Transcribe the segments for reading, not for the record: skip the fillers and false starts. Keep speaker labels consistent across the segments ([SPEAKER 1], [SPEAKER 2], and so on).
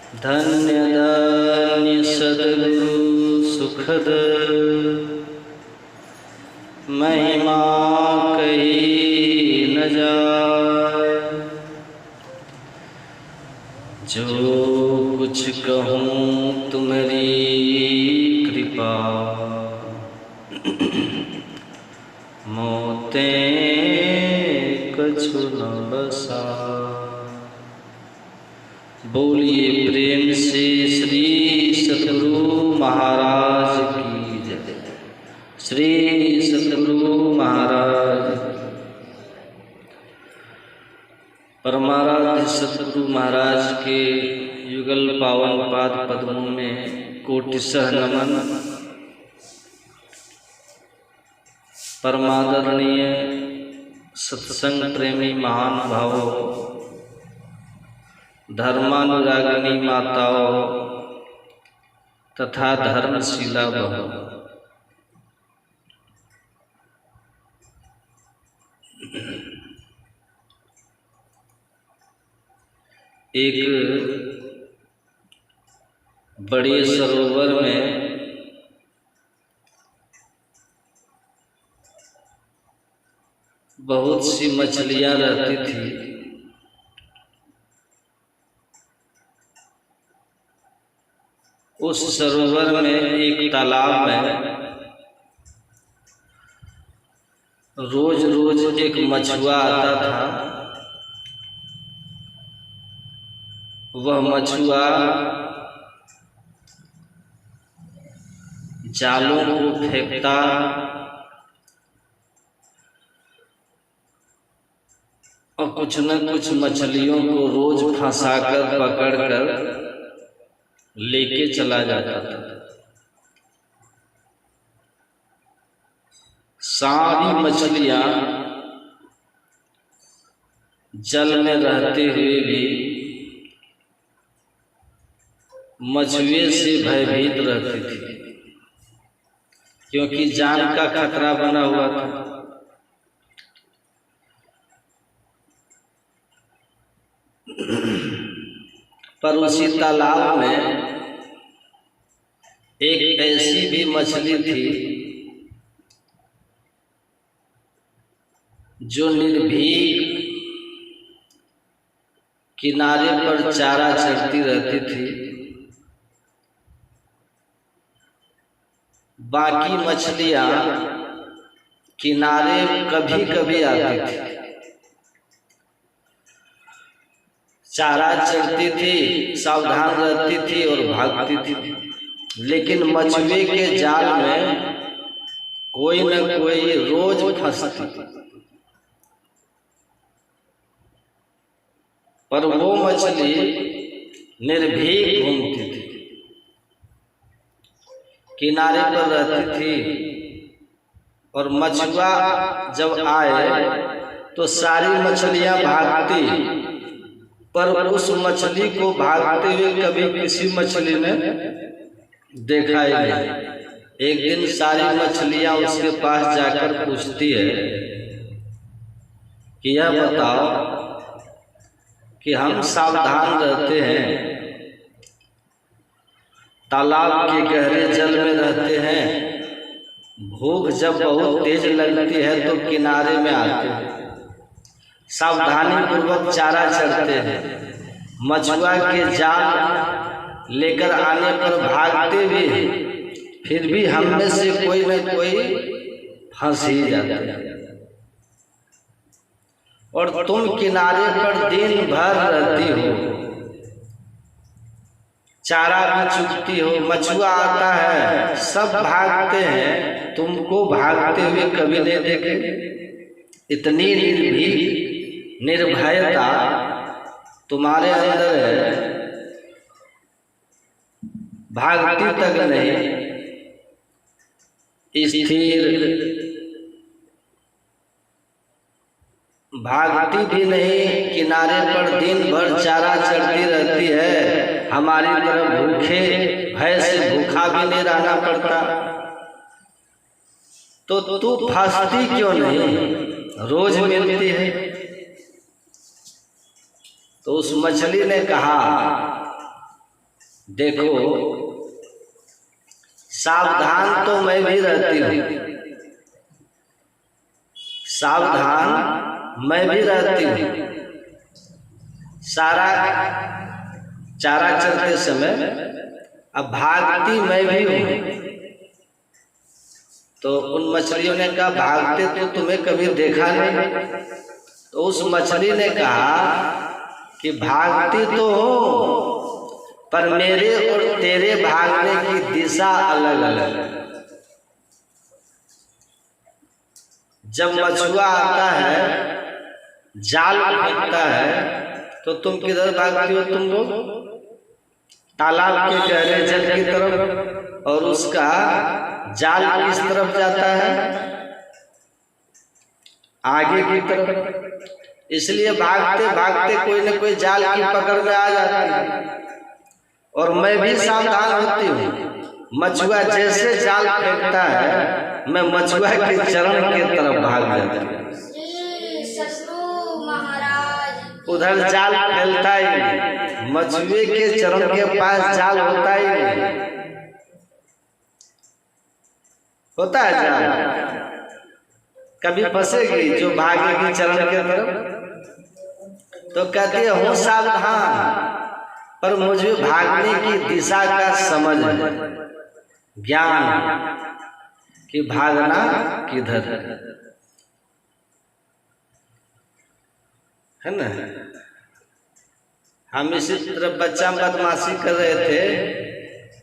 [SPEAKER 1] धन्य धन्य सद्गुरु सुखद महिमा कही न जाए। जो कुछ कहूँ तुम्हारी कृपा, मोतें कछु न बसा। बोलिए प्रेम से श्री सद्गुरु महाराज की जय। श्री सद्गुरु महाराज, परमाराध्य सद्गुरु महाराज के युगल पावन पाद पद्मों में कोटिशः नमन। परमादरणीय सत्संग प्रेमी महान भावों, धर्मानुरागिनी माताओं तथा धर्मशीला बहनों, एक बड़े सरोवर में बहुत सी मछलियां रहती थी। उस सरोवर में एक तालाब में रोज रोज एक मछुआ आता था। वह मछुआ जालों को फेंकता और कुछ न कुछ मछलियों को रोज फंसाकर पकड़कर लेके चला जाता था। सारी मछलियां जल में रहते हुए भी मछुए से भयभीत रहती थी, क्योंकि जान का खतरा बना हुआ था। पर उसी तालाब में एक ऐसी भी मछली थी जो निर्भीक किनारे पर चारा चरती रहती थी। बाकी मछलियां किनारे कभी कभी आती थी, चारा चरती थी, सावधान रहती थी और भागती थी। लेकिन मछुए के जाल में कोई न कोई रोज फंसती, पर वो मछली निर्भीक घूमती थी, किनारे पर रहती थी। और मछुआ जब आए तो सारी मछलियां भागती, पर उस मछली को भागते हुए कभी किसी मछली ने देखा ही नहीं। एक दिन सारी मछलियां उसके पास जाकर पूछती है कि यह बताओ कि हम सावधान रहते हैं, तालाब के गहरे जल में रहते हैं, भूख जब बहुत तेज लगती है तो किनारे में आते हैं, सावधानी पूर्वक चारा चरते हैं, मछुआ के जाल लेकर आने पर भागते भी, फिर भी हम में से कोई न कोई फंस ही जाता है। और तुम किनारे पर दिन भर रहती हो, चारा भी चुगती हो, मछुआ आता है, सब भागते हैं, तुमको भागते हुए कभी नहीं देखे। इतनी निर्भीक निर्भयता तुम्हारे अंदर है, भागती तक नहीं, स्थिर भागती भी नहीं, किनारे पर दिन भर चारा चरती रहती है। हमारी तरह भूखे भय से भूखा भी नहीं रहना पड़ता, तो तू फंसती क्यों नहीं, रोज मिलती है। तो उस मछली ने कहा देखो, सावधान तो मैं भी रहती हूँ, सावधान मैं भी रहती हूँ। सारा चारा चरते समय अब भागती मैं भी हूँ। तो उन मछलियों ने कहा, भागते तो तुम्हें कभी देखा नहीं। तो उस मछली ने कहा कि भागती तो हो, पर मेरे और तेरे भागने की दिशा अलग अलग है। जब मछुआ आता है, जाल फेंकता है, तो तुम किधर भागती हो? तुम लोग तालाब के गहरे जल की तरफ, और उसका जाल किस तरफ जाता है? आगे की तरफ। इसलिए भागते भागते कोई न कोई जाल की पकड़ में आ जाती है। और मैं भी सावधान होती हूँ। मछुआ जैसे जाल फेंकता है, मैं मछुआ के चरण के तरफ भाग जाती हूँ। उधर जाल फैलता ही नहीं, मछुए के चरण के पास जाल होता ही नहीं। होता है जाल? कभी फंसेगी जो भागेगी चरण के तरफ? तो कहती है, हूँ सावधान, पर मुझे भागने की दिशा का समझ है, ज्ञान कि भागना किधर है ना। हम इसी तरफ बच्चा बदमाशी कर रहे थे,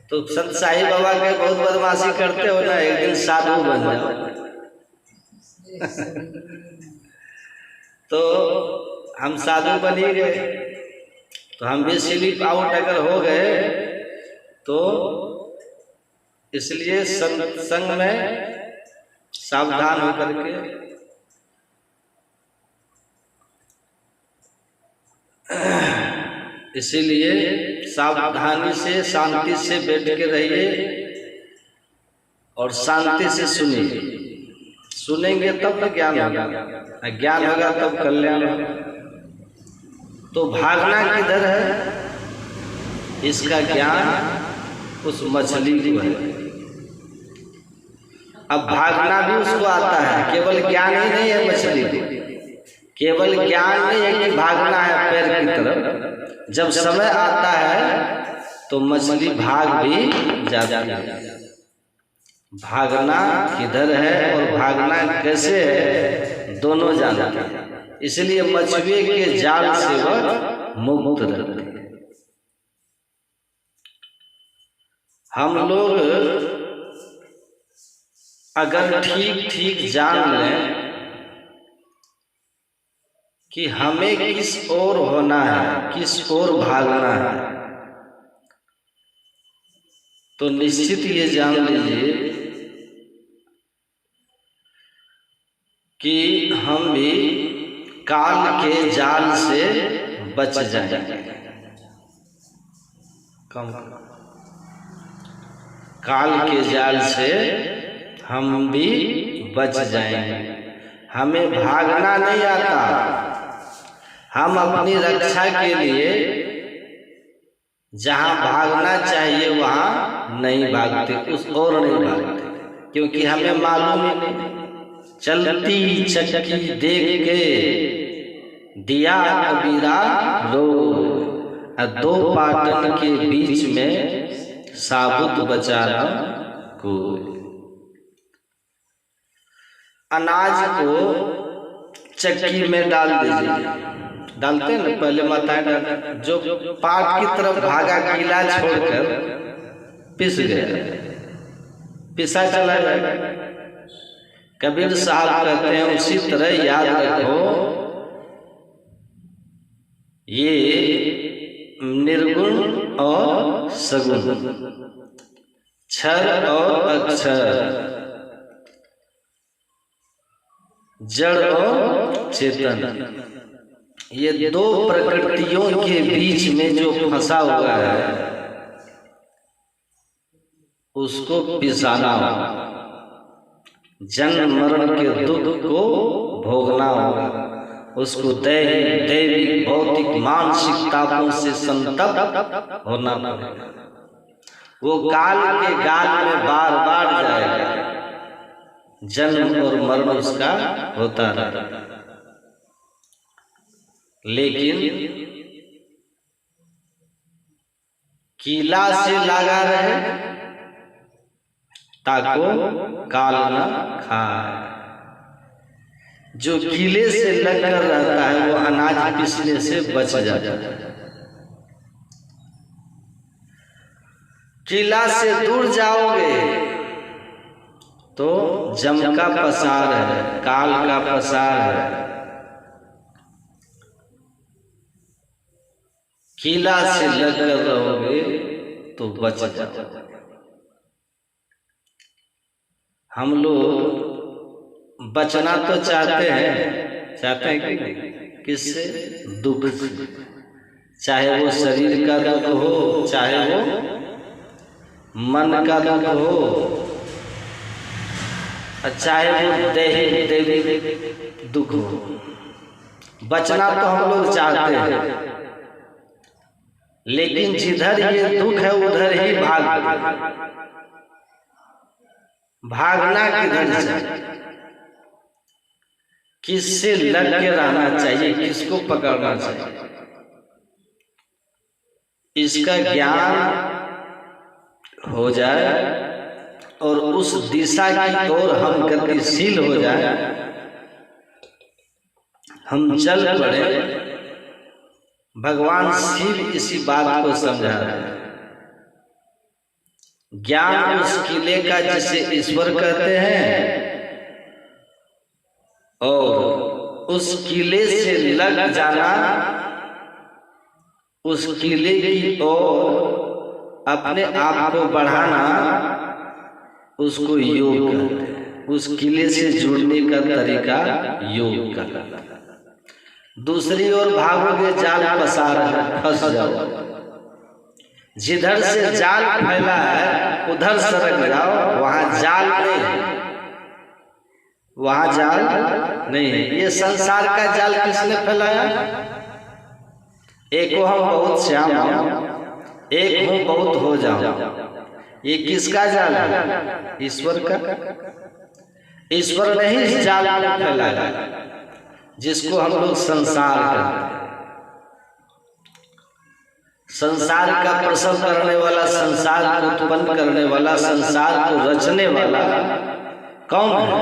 [SPEAKER 1] तो संत साईं बाबा के बहुत बदमाशी करते हो ना, एक दिन साधु बन जाओ। तो हम साधु बन ही गए। तो हम भी स्लिप आउट अगर हो गए, तो इसलिए सत्संग में सावधान होकर के इसीलिए सावधानी से, शांति से बैठ के रहिए और शांति से सुनिए। सुनेंगे तब तो ज्ञान होगा, ज्ञान होगा तब कल्याण होगा। तो भागना किधर है, इसका ज्ञान उस मछली को है। अब भागना भी उसको आता है, केवल ज्ञान ही नहीं है मछली को। केवल ज्ञान नहीं है कि भागना है पैर की तरफ। जब समय आता है तो मछली भाग भी जाती है। भागना किधर है और भागना कैसे है, दोनों जानते हैं। इसलिए मछुए के जाल से वह मुक्त रहते हैं। हम लोग अगर ठीक ठीक जान लें कि हमें किस ओर होना है, किस ओर भागना है, तो निश्चित ये जान लीजिए कि हम भी काल के जाल से बच जाएंगे। काल के जाल से हम भी बच जाएंगे। हमें भागना नहीं आता। हम अपनी रक्षा के लिए जहां भागना चाहिए वहां नहीं भागते, उस ओर नहीं भागते, क्योंकि हमें मालूम ही नहीं। चलती चक्की देख के दिया कबीरा रो, दो पाटन के बीच में साबुत बचाना कोई। अनाज को चक्की में डाल दीजिए, डालते हैं ना पहले माताएं डालते, जो पाट की तरफ भागा गीला छोड़कर पिस गया, पिसा चला जाएगा। कबीर साहब कहते हैं उसी तरह याद रखो, ये निर्गुण और सगुण, क्षर और अक्षर, जड़ और चेतन, ये दो प्रकृतियों के बीच में जो फंसा हुआ है उसको पिसाना होगा। जन्म मरण के दुख को भोगना होगा। उसको दैविक भौतिक मानसिक तापों से संतप्त होना पड़ेगा। वो काल के गाल में बार बार जाएगा, जन्म और मरण उसका होता रहेगा। लेकिन कीला से लगा रहे ताको काल न खाए। जो कीले से लगकर रहता है वो अनाज पिसने से बच जाता है। कीला से दूर जाओगे तो जम का पसार है, काल का पसार है। कीला से लगकर रहोगे तो बच जाओ। हम लोग बचना तो चाहते हैं कि किससे? दुख से। चाहे वो शरीर का दुख हो, चाहे वो मन का दुख हो, चाहे वो दैहिक दुख हो। बचना तो हम लोग चाहते हैं, लेकिन जिधर ये दुख है उधर ही भागना किधर से? किससे लग के रहना चाहिए, किसको पकड़ना चाहिए? इसका ज्ञान हो जाए और उस दिशा की ओर हम गतिशील हो जाए, हम चल पड़े। भगवान शिव इसी बात को समझा रहे हैं। ज्ञान उस किले का जिसे ईश्वर कहते हैं, और उस किले से लग जाना, उस किले की ओर अपने आप को बढ़ाना, उसको योग कहते हैं। उस किले से जुड़ने का तरीका योग का। दूसरी ओर भागोगे जाल पसार है, फंस जाओ। जिधर से जाल फैला है उधर सरक जाओ, वहां जाल नहीं, वहां जाल नहीं है। ये संसार का जाल किसने फैलाया? एक हम बहुत श्याम हूं, एक हूं बहुत हो जाऊं। ये किसका जाल है? ईश्वर का। ईश्वर ने ही इस जाल को फैलाया, जिसको हम लोग संसार कहते हैं। संसार का प्रसव करने वाला, संसार को उत्पन्न करने वाला, संसार को रचने वाला कौन है?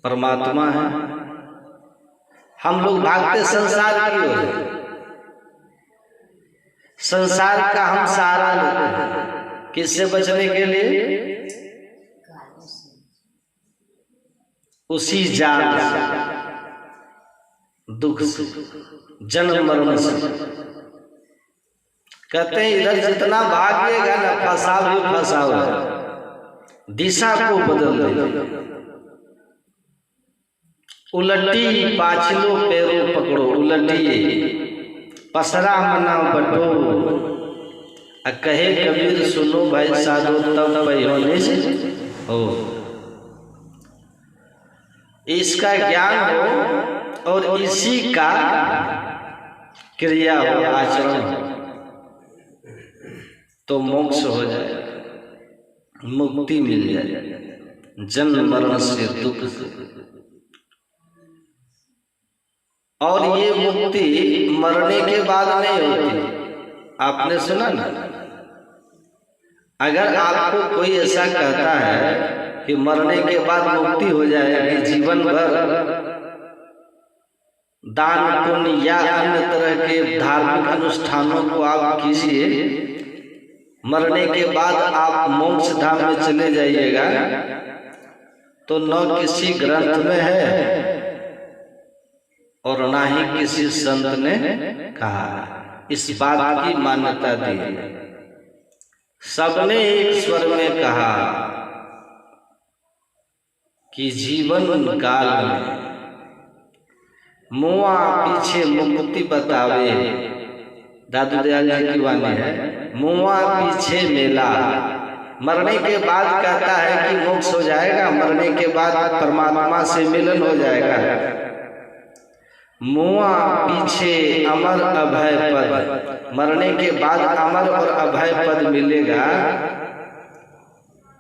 [SPEAKER 1] परमात्मा है। हम लोग भागते संसार की ओर, संसार का हम सहारा लेते हैं। किससे बचने के लिए? उसी जाल से, दुख से, जन्म मरण से। कहते हैं इधर जितना भागिएगा ना, फंसा भी फंसा हुआ, दिशा को बदल देगा। उलटी पाछलो पैरों पकड़ो, उलटिए पसरा मना बटो। कहे कबीर सुनो भाई साधो तब होने से हो। इसका ज्ञान हो और इसी का क्रिया हो, आचरण हो, तो मोक्ष हो जाए, मुक्ति मिल जाए जन्म मरण से, दुख से। और ये मुक्ति मरने के बाद नहीं होती। आपने सुना ना, अगर आपको कोई ऐसा कहता है कि मरने के बाद मुक्ति हो जाएगी, जीवन भर दान पुण्य या अन्य तरह के धार्मिक अनुष्ठानों को आप कीजिए, मरने के बाद आप मोक्ष धाम में चले जाइएगा, तो न किसी ग्रंथ में है और ना ही किसी संत ने कहा। इस बात की मान्यता दी है। सबने एक स्वर में कहा कि जीवन काल में मुआ पीछे मुक्ति बतावे। दादू दयाल जी की वाणी है, मुआ पीछे मेला। मरने के बाद कहता है कि मोक्ष हो जाएगा, मरने के बाद परमात्मा से मिलन हो जाएगा। मुआ पीछे अमर अभय पद, मरने के बाद अमर और अभय पद मिलेगा।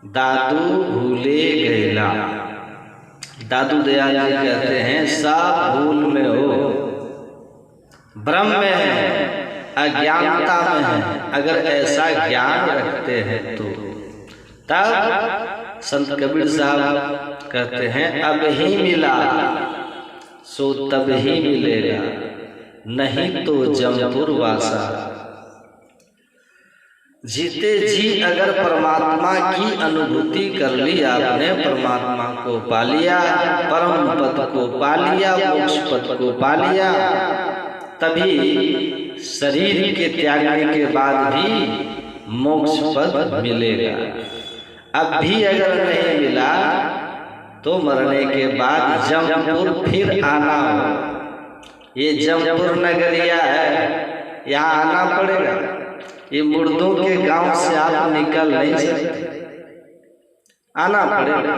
[SPEAKER 1] दादू भूले गैला, दादू दयाल जी कहते हैं सब भूल में हो, भ्रम में है, अज्ञानता में है। अगर ऐसा ज्ञान रखते हैं तो तब संत कबीर साहब कहते हैं अब ही मिला सो तब ही मिलेगा, नहीं तो जमपुर वासा। जीते जी अगर परमात्मा की अनुभूति कर ली आपने, परमात्मा को पा लिया, परम पद को पा लिया, मोक्ष पद को पा लिया, तभी शरीर के त्यागने के बाद भी मोक्ष पद मिलेगा। अब भी अगर नहीं मिला तो मरने के बाद जमपुर फिर आना हो। ये जमपुर नगरिया है, यहाँ आना पड़ेगा। ये मुर्दों के गांव से आप निकल नहीं सकते, आना पड़ेगा।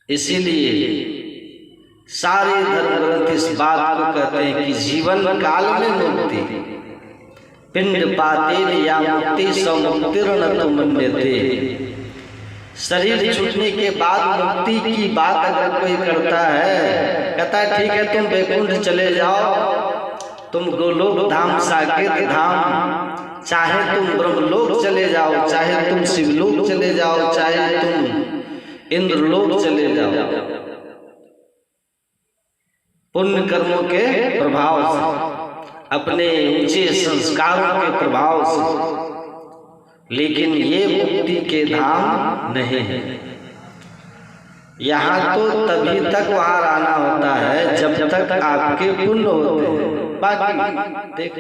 [SPEAKER 1] इसीलिए सारे धर्म ग्रंथ इस बात को कहते हैं कि जीवन काल में मुक्ति, पिंड पाते या मुक्ति समुक्तिर्न तुमन्यते। शरीर छूटने के बाद मुक्ति की बात अगर कोई करता है, कहता है ठीक है तुम वैकुंठ चले जाओ, तुम गोलोक धाम, साकेत धाम, चाहे तुम ब्रह्मलोक चले जाओ, चाहे तुम शिवलोक चले जाओ, चाहे तुम इंद्रलोक चले जाओ, पुण्य कर्मों के प्रभाव से, अपने ऊंचे संस्कारों के प्रभाव से। लेकिन ये मुक्ति के धाम नहीं है। यहाँ तो तभी तक वहां आना होता है जब तक आपके पुण्य होते हैं। बाकी देख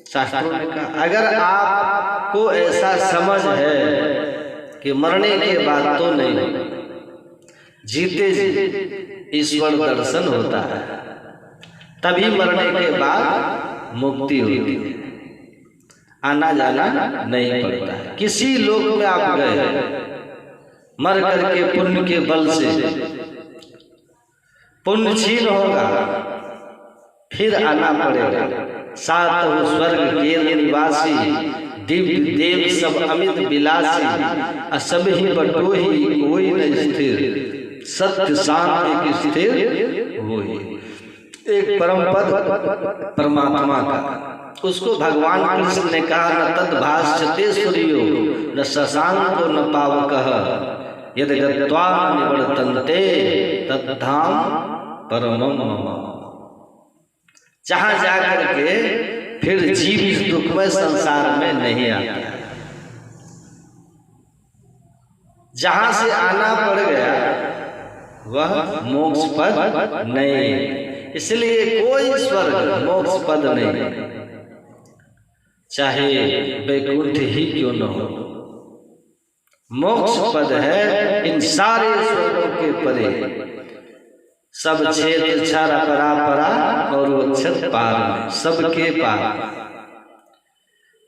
[SPEAKER 1] शास्त्रों ने कहा, अगर आपको ऐसा समझ है कि मरने के बाद तो नहीं, जीते जी ईश्वर दर्शन होता है, तभी मरने के बाद मुक्ति होती है, आना जाना नहीं पड़ता है। किसी लोक में आप गए, मर करके पुण्य के बल से पुण्य छीन होगा, फिर आना पड़ेगा। सात स्वर्ग के निवासी, दिव्य देव सब अमित विलासी, असब ही बटो ही कोई न स्थिर, सत्य शांति की स्थिर होई। एक परम पद परमात्मा का, उसको भगवान कृष्ण ने कहा न तद भाष्यते सूर्यो न शशांको न पावकः, यद गत्वा निवर्तन्ते तद्धाम परमं मम। जहां जाकर के फिर जीव इस दुखमय संसार में नहीं आता, जहां से आना पड़ गया वह मोक्ष पद नहीं। इसलिए कोई स्वर्ग मोक्ष पद नहीं, चाहे वैकुंठ ही क्यों न हो, मोक्ष पद है इन सारे स्वर्गों के परे। सब क्षेत्र छरा परा परा और वो छत पार में, सबके पार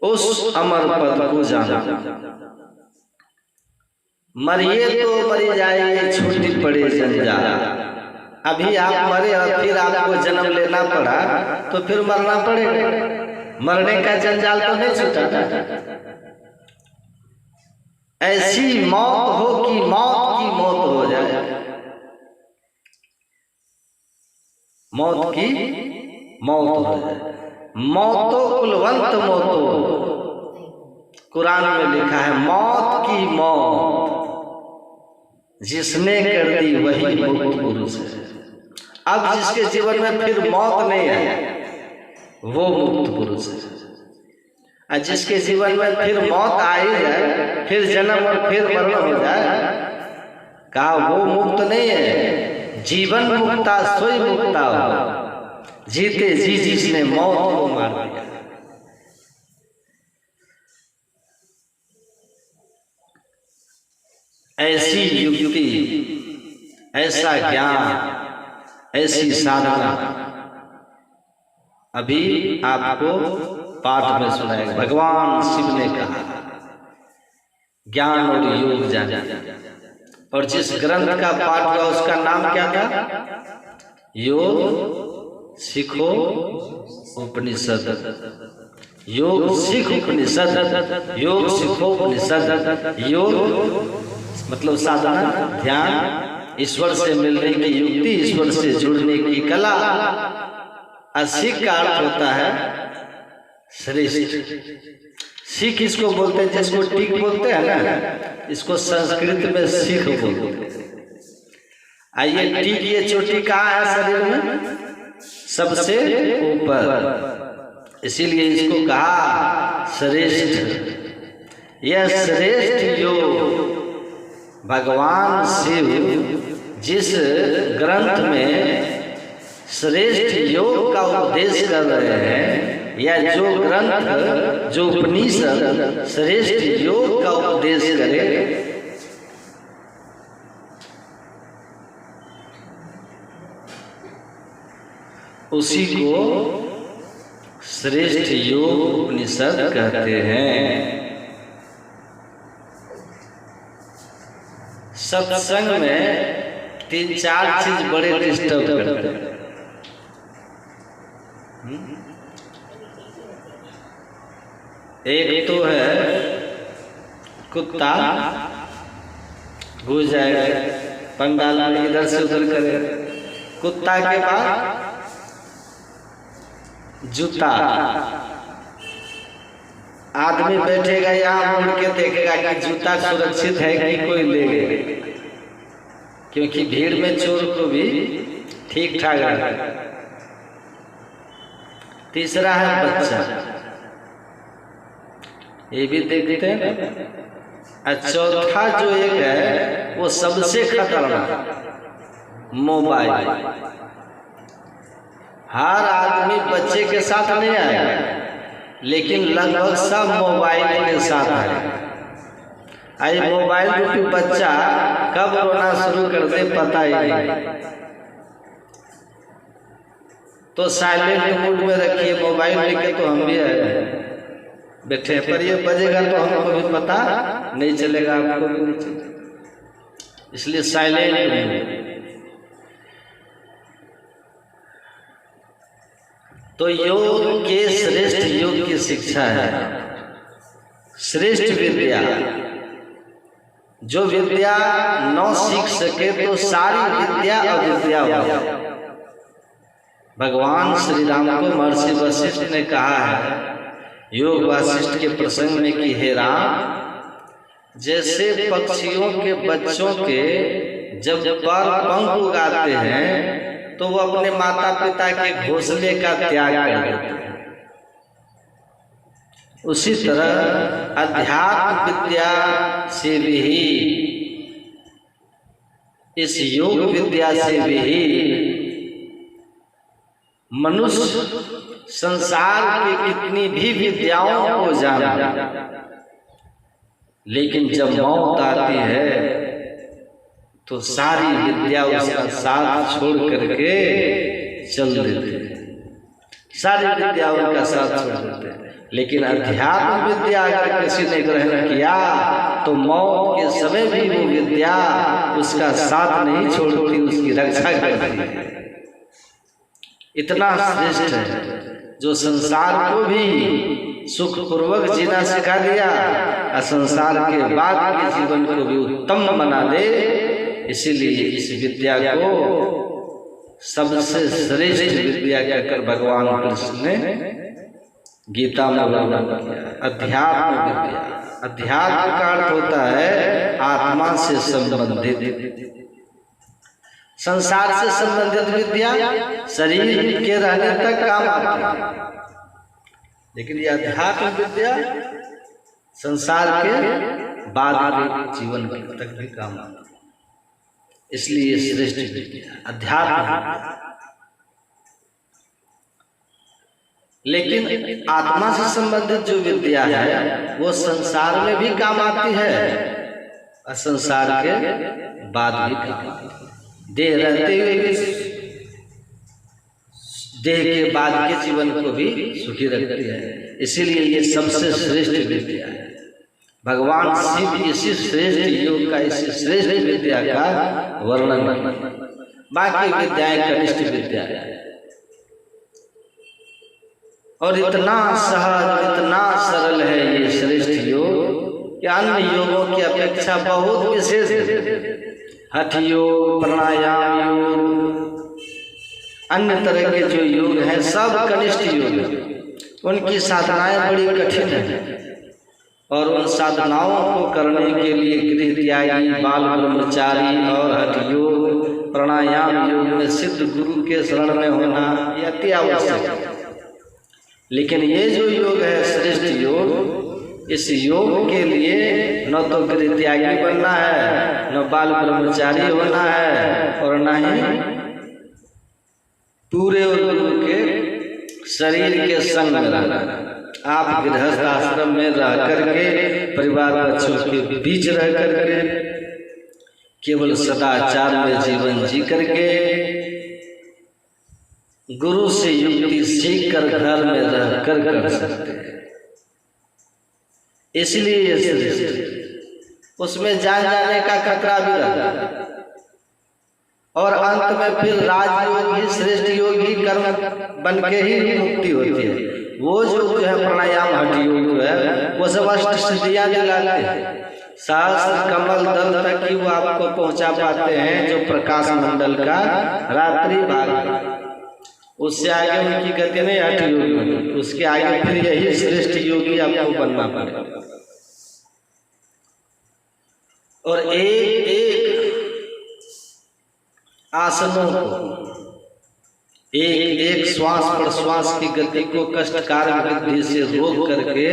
[SPEAKER 1] उस अमर पद को जाना। मरिए तो मरी जाइए, छूटी पड़े जंजाल। अभी आप मरे और फिर आपको जन्म लेना पड़ा तो फिर मरना पड़ेगा। मरने का जंजाल तो नहीं छूटा। ऐसी मौत हो कि मौत की मौत हो जाए, मौत की मौत हो जाए। मौतो कुलवंत मौतो, कुरान में लिखा है मौत की मौत जिसने कर दी वही मुक्त पुरुष है। अब जिसके जीवन में फिर मौत नहीं है वो मुक्त पुरुष है, और जिसके जीवन में फिर मौत आ ही जाए, फिर जन्म और फिर मरण हो जाए, कहा वो मुक्त नहीं है। जीवन मुक्ता सोई मुक्ता हो, जीते जी जिसने मौत को मार दिया। ऐसी युक्ति, ऐसा ज्ञान, ऐसी साधना अभी आपको पाठ में सुनाएगा। भगवान शिव ने कहा ज्ञान और योग जाने, और जिस ग्रंथ का पाठ हुआ उसका नाम क्या था? योग सीखो उपनिषद, योग सीख उपनिषद, योग सीखो उपनिषद। योग मतलब साधना, ध्यान, ईश्वर से मिलने की युक्ति, ईश्वर से जुड़ने की कला। सीख का अर्थ होता है श्रेष्ठ। सीख इसको बोलते हैं जिसको टीक बोलते हैं ना, इसको संस्कृत में सीख बोलते हैं। आइए, टीक ये चोटी कहाँ है शरीर में? सबसे ऊपर, इसीलिए इसको कहा श्रेष्ठ। यह श्रेष्ठ योग भगवान शिव जिस ग्रंथ में श्रेष्ठ योग का उपदेश कर रहे हैं, या जो ग्रंथ, जो उपनिषद श्रेष्ठ योग का उपदेश करे, उसी को श्रेष्ठ योग उपनिषद कहते हैं। सत्संग में 3-4 चीज बड़े डिस्टर्ब करते हैं। एक तो है कुत्ता घुस जाएगा पंडाल में, इधर से उधर करे। कुत्ता के बाद जूता, आदमी बैठेगा यहाँ मुड़ के देखेगा कि जूता सुरक्षित है कि कोई ले गए, क्योंकि भीड़ में चोर को भी ठीक ठाक रहता है। तीसरा है बच्चा, ये भी देखते हैं ना। चौथा जो एक है वो सबसे खतरनाक, मोबाइल। हर आदमी बच्चे के साथ नहीं आएगा, लेकिन लगभग सब मोबाइल के साथ आएगा। आई मोबाइल रूपी बच्चा कब रोना शुरू कर दे पता ही नहीं, तो साइलेंट मोड में रखिए मोबाइल लेके। तो हम भी आए बैठे, पर ये बजेगा तो हमको भी पता नहीं चलेगा, आपको भी नहीं चलेगा, इसलिए साइलेंट। तो योग के श्रेष्ठ योग की शिक्षा है, श्रेष्ठ विद्या। जो विद्या न सीख सके तो सारी विद्या अविद्या हो। भगवान श्री राम को महर्षि वशिष्ठ ने कहा है योग वासिष्ठ के प्रसंग में कि हे राम, जैसे पक्षियों के बच्चों के जब पर पंख उगाते हैं तो वो अपने माता पिता के घोंसले का त्याग कर देते हैं, उसी तरह अध्यात्म विद्या से भी, इस योग विद्या से भी मनुष्य संसार की कितनी भी विद्याओं को जाना, लेकिन जब मौत आती है तो सारी विद्या उसका साथ छोड़ करके चल देते हैं, सारी विद्या उनका साथ छोड़ देते हैं। लेकिन अध्यात्म विद्या अगर किसी ने ग्रहण किया तो मौत के समय भी वो विद्या उसका साथ नहीं छोड़ती, उसकी रक्षा करती है। इतना श्रेष्ठ है जो संसार को भी सुखपूर्वक जीना सिखा दिया और संसार के बाद के जीवन को भी उत्तम बना दे। इसीलिए इस विद्या को सबसे श्रेष्ठ विद्या कहकर भगवान कृष्ण ने गीता में वर्णन किया। अध्यात्म विद्या, अध्यात्म का अर्थ होता है आत्मा से संबंधित, संसार से संबंधित विद्या शरीर के रहने तक काम आती है, लेकिन ये अध्यात्म विद्या संसार के बाद के जीवन तक भी काम आती है। इसलिए श्रेष्ठ विद्या अध्यात्म। लेकिन आत्मा से संबंधित जो विद्या है वो संसार में भी काम आती है और संसार के बाद भी काम आती है। देह रहते हुए भी, देह के बाद के जीवन को भी सुखी रखती है। इसीलिए ये सबसे श्रेष्ठ विद्या है। भगवान शिव इसी श्रेष्ठ योग का, इसी श्रेष्ठ विद्या का वर्णन बाकी विद्याएं कनिष्ठ विद्या है। और इतना सहज, इतना सरल है ये श्रेष्ठ योग कि अन्य योगों की अपेक्षा बहुत विशेष है। हठ योग, प्राणायाम योग, अन्य तरह के जो योग हैं सब कनिष्ठ योग हैं। उनकी साधनाएं बड़ी कठिन हैं और उन साधनाओं को करने के लिए गृह त्यागी, बाल ब्रह्मचारी और हठ योग, प्राणायाम योग में सिद्ध गुरु के शरण में होना ये अति आवश्यक है। लेकिन ये जो योग है श्रेष्ठ योग, इस योग के लिए न तो गृह त्यागी बनना है, न बाल ब्रह्मचारी होना है, और न ही पूरे गुरु के शरीर के संग में रहना। आप गृहस्थ आश्रम में रह करके, परिवार बच्चों के बीच रह करके, केवल सदाचार में जीवन जी करके, गुरु से युक्ति सीख कर घर में रह कर सकते हैं। इसलिए ये श्रेष्ठ, उसमें जान जाने का खतरा भी रहता है। और अंत में फिर राजयोग ही, श्रेष्ठ योग ही कर्म बन के ही मुक्ति होती है। वो जो है प्राणायाम हठ योग जो है वो सब अष्ट सिद्धियां दिलाते हैं। सहस्त्र कमल दल तक ही वो आपको पहुंचा पाते हैं, जो प्रकाश मंडल का रात्रि भाग। उससे आगे उनकी गति नहीं हठ योग, उसके आगे फिर यही श्रेष्ठ योगी आपको बनना पड़ेगा। और एक एक आसनों को, एक एक श्वास प्रश्वास की गति को कष्टकारक विधि से रोक करके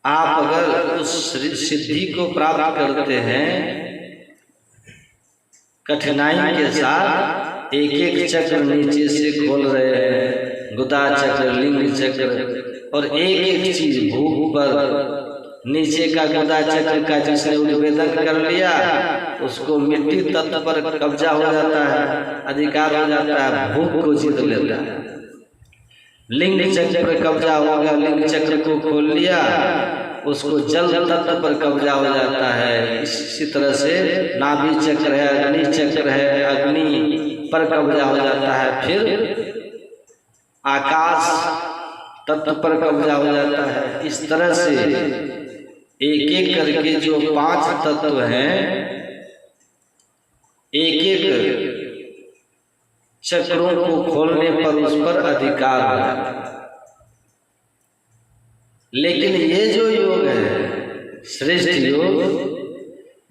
[SPEAKER 1] आप अगर उस सिद्धि को प्राप्त करते हैं, कठिनाई के साथ एक एक चक्र नीचे से खोल रहे हैं, गुदा चक्र, लिंग चक्र, और एक एक चीज भूख पर, नीचे का गुदा चक्र का जिसने उद्वेदन कर लिया उसको मिट्टी तत्व पर कब्जा हो जाता है, अधिकार हो जाता है, भूख को जीत लेता है। लिंग चक्र पर कब्जा होगा, लिंग चक्र को खोल लिया, उसको जल तत्व पर कब्जा हो जाता है। इसी तरह से नाभि चक्र है, अग्नि चक्र है, अग्नि पर कब्जा हो जाता है। फिर आकाश तत्व पर कब्जा हो जाता है। इस तरह से एक एक करके जो 5 तत्व हैं, एक एक चक्रों को खोलने पर उस पर अधिकार हो जाता है। लेकिन ये जो योग है श्रेष्ठ योग,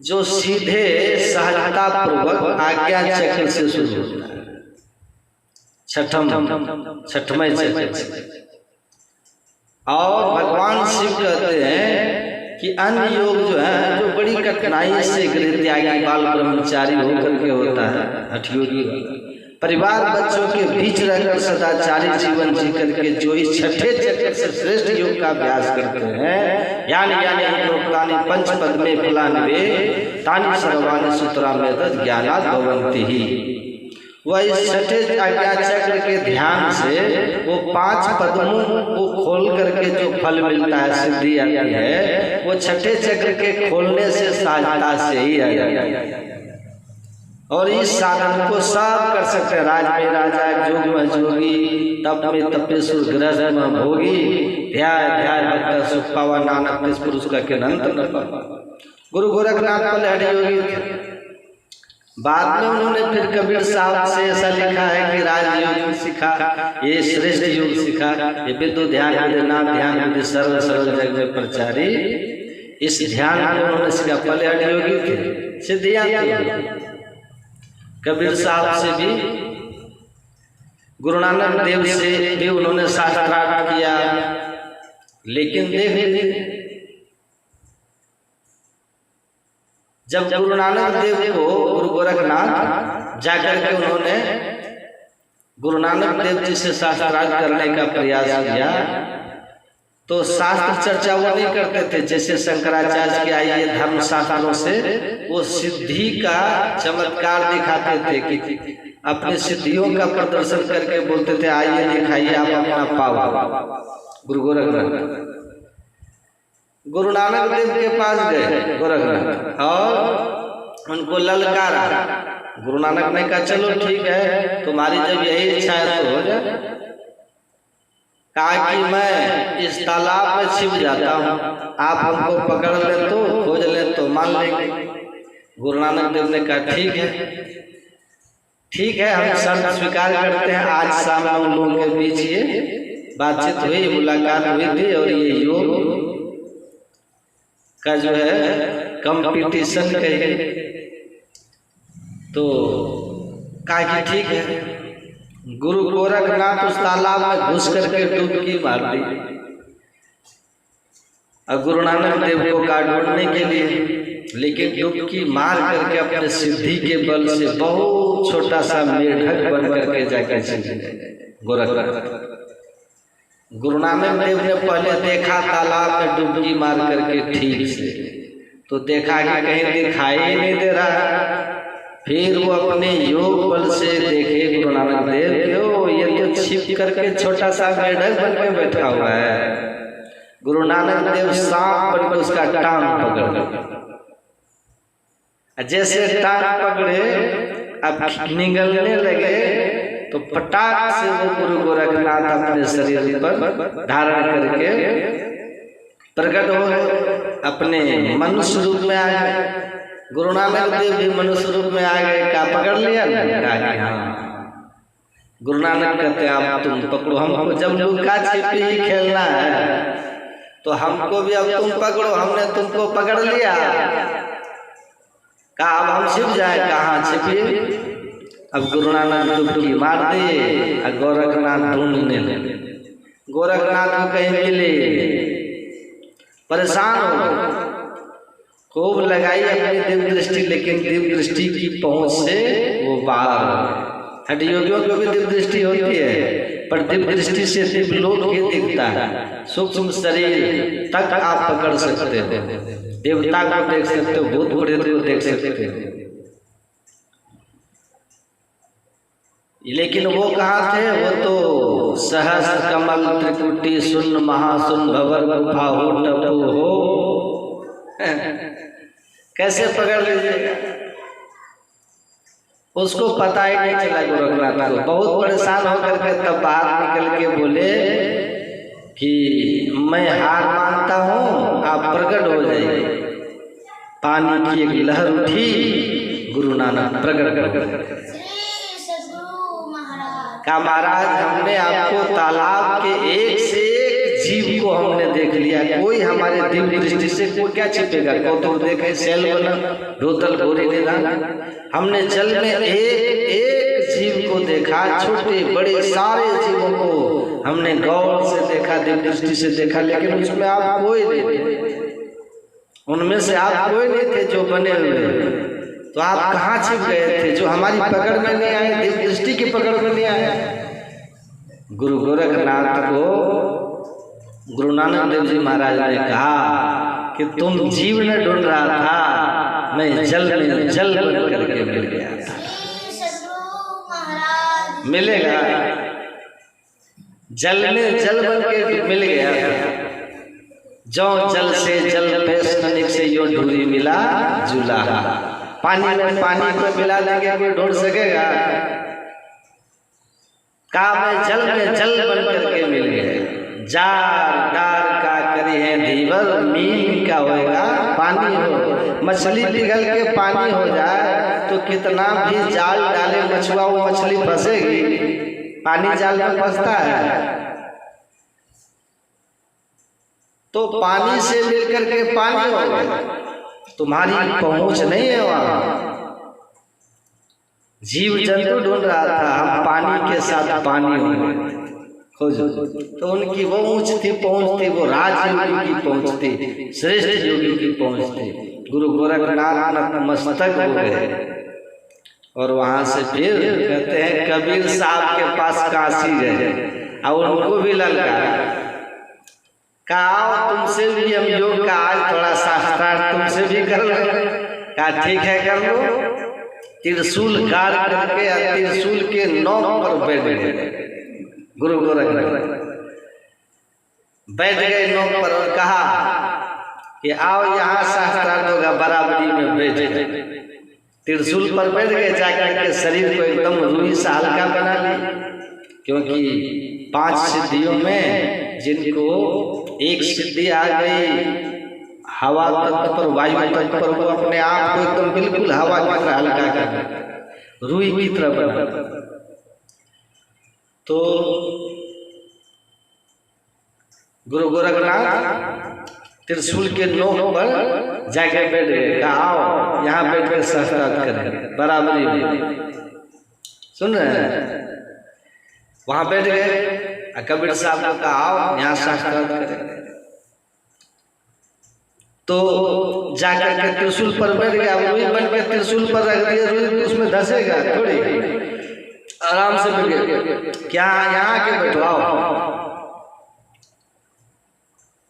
[SPEAKER 1] जो सीधे सहजता पूर्वक आज्ञा चक्र से शुरू होता है, छठवें चक्र। और भगवान शिव कहते हैं कि अन्य योग जो है, जो बड़ी कठिनाई से गृह त्यागी, बाल ब्रह्मचारी होकर के होता है, हठ योगी, परिवार बच्चों के बीच रहकर सदाचारी जीवन जी करके जो इस छठे चक्र से श्रेष्ठ योग का अभ्यास करते हैं, यानी प्रोक्तानि पंच पद में फलान्वे तानि सर्वाणि सूत्रा में ज्ञानात् भवन्ति ही। वह इस छठे आज्ञा चक्र के ध्यान से वो 5 पद्मों को खोल करके जो फल मिलता है, सिद्धि आती है, वो छठे चक्र के खोलने से सहजता से ही आ जाती है। और इस साधन को सब कर सकते हैं। राज में राजा, जोग में जोगी, तप में तपेश्वर, गृहस्थ में भोगी, ध्याय ध्याय भक्त सुख पावा, नानक तिस पुरुष का अनंत न पावा। गुरु गोरखनाथ पहले हठ योगी थे, बाद में उन्होंने फिर कबीर साहब से ऐसा लिखा है कि राजयोग सीखा, ये श्रेष्ठ योग सीखा, ये विद्यु ध्यान विधि नाम ध्यान विधि सर्व सर्व जग में प्रचारी। इस ध्यान को उन्होंने सीखा, पहले हठ योगी थे, सिद्धियां थी। कबीर साहब से भी, गुरु नानक देव से भी उन्होंने शास्त्रार्थ किया। लेकिन देख, जब गुरु नानक देव को गुरु गोरखनाथ जाकर के उन्होंने गुरु नानक देव जी से शास्त्रार्थ करने का प्रयास किया, तो शास्त्र चर्चा वो नहीं करते थे जैसे शंकराचार्य के आइए धर्म शास्त्रों से वो सिद्धि का चमत्कार दिखाते थे कि अपनी सिद्धियों का प्रदर्शन करके बोलते थे, आइए दिखाइए आप अपना पावर। गुरु गोरखनाथ गुरु नानक देव के पास गए गोरखनाथ, और उनको ललकारा। गुरु नानक ने कहा चलो ठीक है, तुम्हारी जब यही इच्छा है तो हो जाए। कहा कि मैं इस तालाब में छिप जाता हूँ, आप हमको पकड़ ले तो, खोज ले तो मान लेंगे। गुरु नानक देव ने कहा ठीक है, ठीक है, हम शर्त स्वीकार करते हैं। आज शाम उन लोगों के बीच ये बातचीत हुई, मुलाकात हुई थी, और ये योग का जो है कंपटीशन कहे तो कहा कि ठीक है। गुरु गोरखनाथ उस तालाब में घुस करके डुबकी मार दी, और गुरु नानक देव को कहा ढूंढने के लिए, लेकिन डुबकी मार करके अपने सिद्धि के बल से बहुत छोटा सा मेढक बन करके जाकर गोरखनाथ। गुरु नानक देव ने पहले देखा तालाब में डुबकी मार करके ठीक से, तो देखा कि कहीं दिखाई ही नहीं दे रहा। फिर वो अपने योग बल से देखे गुरु नानक देव क्यों, ये तो छिप करके छोटा सा मेढक बन के बैठा हुआ है। गुरु नानक देव सांप बन के उसका टांग पकड़, जैसे टांग पकड़े अब निगलने लगे तो पटाख से वो गुरु गोरखनाथ अपने शरीर पर धारण करके प्रकट हो गए, अपने मनुष्य रूप में आ गए। गुरु नानक देव भी मनुष्य रूप में आ गए। क्या पकड़ लिया? कहा हाँ। गुरु नानक कहते आप तुम पकड़ो हमको, जब लुका छिपी ही खेलना है तो हमको भी अब तुम पकड़ो, हमने तुमको पकड़ लिया। कहा अब हम छिप जाए, कहाँ छिपे? अब गुरु नानक डुबकी मार दिए और गोरखनाथ ढूंढने लगे। गोरखनाथ को कहीं मिले, परेशान हो गए, खूब लगाई अपनी दिव्य दृष्टि, लेकिन दिव्य दृष्टि की पहुंच से वो बाहर। हठ योगियों को भी दिव्य दृष्टि होती है, पर दिव्य दृष्टि से दिव्य लोक ही दिखता है। सूक्ष्म शरीर तक आप पकड़ सकते हो, देवता को देख सकते हो, भूत प्रेत को देख सकते हो, लेकिन वो कहाँ थे? वो तो सहस्र कमल त्रिकुटी शून्य महाशून्य भवर गुफा हो टपू हो। कैसे पकड़ लीजिएगा? उसको पता ही नहीं चला। गोरखनाथ को बहुत परेशान होकर के तब बाहर निकल के बोले कि मैं हार मानता हूँ, आप प्रकट हो जाइए। पानी की एक लहर उठी, गुरु नानक प्रकट कर कहा महाराज हमने आपको तालाब के एक से एक जीव को हमने देख लिया, कोई हमारे दिव्य दृष्टि से कोई क्या छिपेगा? कौतुक देखे शैल बना रोतल गोरी निधान। हमने जल में एक एक जीव को देखा, छोटे बड़े सारे जीवों को हमने गौर से देखा, दिव्य दृष्टि से देखा, लेकिन उसमें आप कोई नहीं थे, उनमें से आप कोई नहीं थे जो बने हुए। तो आप कहाँ छिप गए थे जो हमारी पकड़ में नहीं आए, दिव्य दृष्टि की पकड़ में नहीं आए? गुरु गोरखनाथ को गुरु नानक देव जी महाराज ने कहा कि तुम जीव न ढूंढ रहा था, मैं जल में जल बन करके मिल गया था। मिलेगा, जल में जल बन के मिल गया था। जो जल से जल पे से यो ढूंढी मिला जुला। पानी में पानी को मिला देंगे कोई ढूंढ सकेगा? कहा मैं जल में जल बन करके मिल गए। जार डार का करी है दीवर, मीन का होएगा पानी हो। मछली पिघल के पानी हो जाए तो कितना भी जाल डाले मछुआ, वो मछली फंसेगी? पानी जाल में फंसता है। तो पानी से मिलकर के पानी हो गया, तुम्हारी पहुंच नहीं है वहां। जीव जंतु ढूंढ रहा था, हम पानी के साथ पानी हो गए खोजो। तो उनकी वो ऊंच थी, पहुंच थी, वो राजयोगी की पहुंच थी, श्रेष्ठ योगी की पहुंच थी। गुरु गोरखनाथ नतमस्तक हो गए और वहां से फिर कहते हैं कबीर साहब के पास काशी गए और उनको भी ललकारा। कहा तुमसे भी हम योग का आज थोड़ा शास्त्रार्थ तुमसे भी कर लो। कहा ठीक है कर लो। त्रिशूल गाड़ करके त्रिशूल के नोक पर बैठ गए गुरु गोरखनाथ, बैठ गए नोक पर और कहा कि आओ यहाँ शास्त्रार्थ होगा, बराबरी में बैठ गए। त्रिशूल पर बैठ गए, जाकर के शरीर को एकदम रूई सा हल्का बना ली। क्योंकि 5 सिद्धियों में जिनको एक सिद्धि आ गई हवा तत्व पर, वायु तत्व पर, वो अपने आप को एकदम बिल्कुल हवा की तरह हल्का कर, रूई की तरह बना। तो गुरु गोरखनाथ त्रिशूल के नोक पर जाके बैठ गए, कहा आओ यहाँ बैठ कर शास्त्रार्थ करें, बराबरी में। सुन रहे हैं? वहां बैठ गए, कबीर साहब ने कहा आओ यहाँ शास्त्रार्थ करें। तो जाकर के त्रिशूल पर बैठ गया, रूई बन के त्रिशूल पर रख दिया, रूई उसमें धसेगा थोड़ी, आराम से बैठ गए। क्या यहाँ आके बैठवाओ?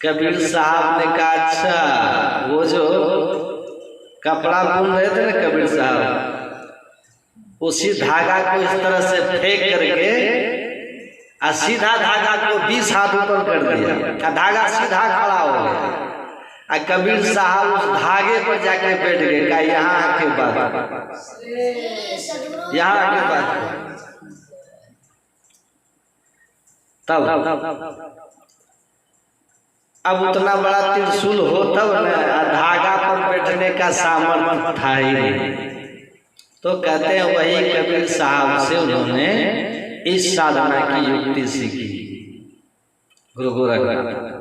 [SPEAKER 1] कबीर साहब ने कहा अच्छा, वो जो कपड़ा बुन रहे थे ना कबीर साहब, उसी धागा को इस तरह से फेंक करके और सीधा धागा को 20 हाथ ऊपर कर दिया, धागा सीधा खड़ा हो गया। कबीर साहब उस धागे पर जाके बैठ गए, कहा यहाँ आके बात, यहाँ आके बात। तब अब उतना बड़ा त्रिशूल हो तब न, धागा पर बैठने का सामर्थ्य था ही नहीं। तो कहते हैं वही कबीर साहब से उन्होंने इस साधना की युक्ति सीखी, गुरु गोरखनाथ।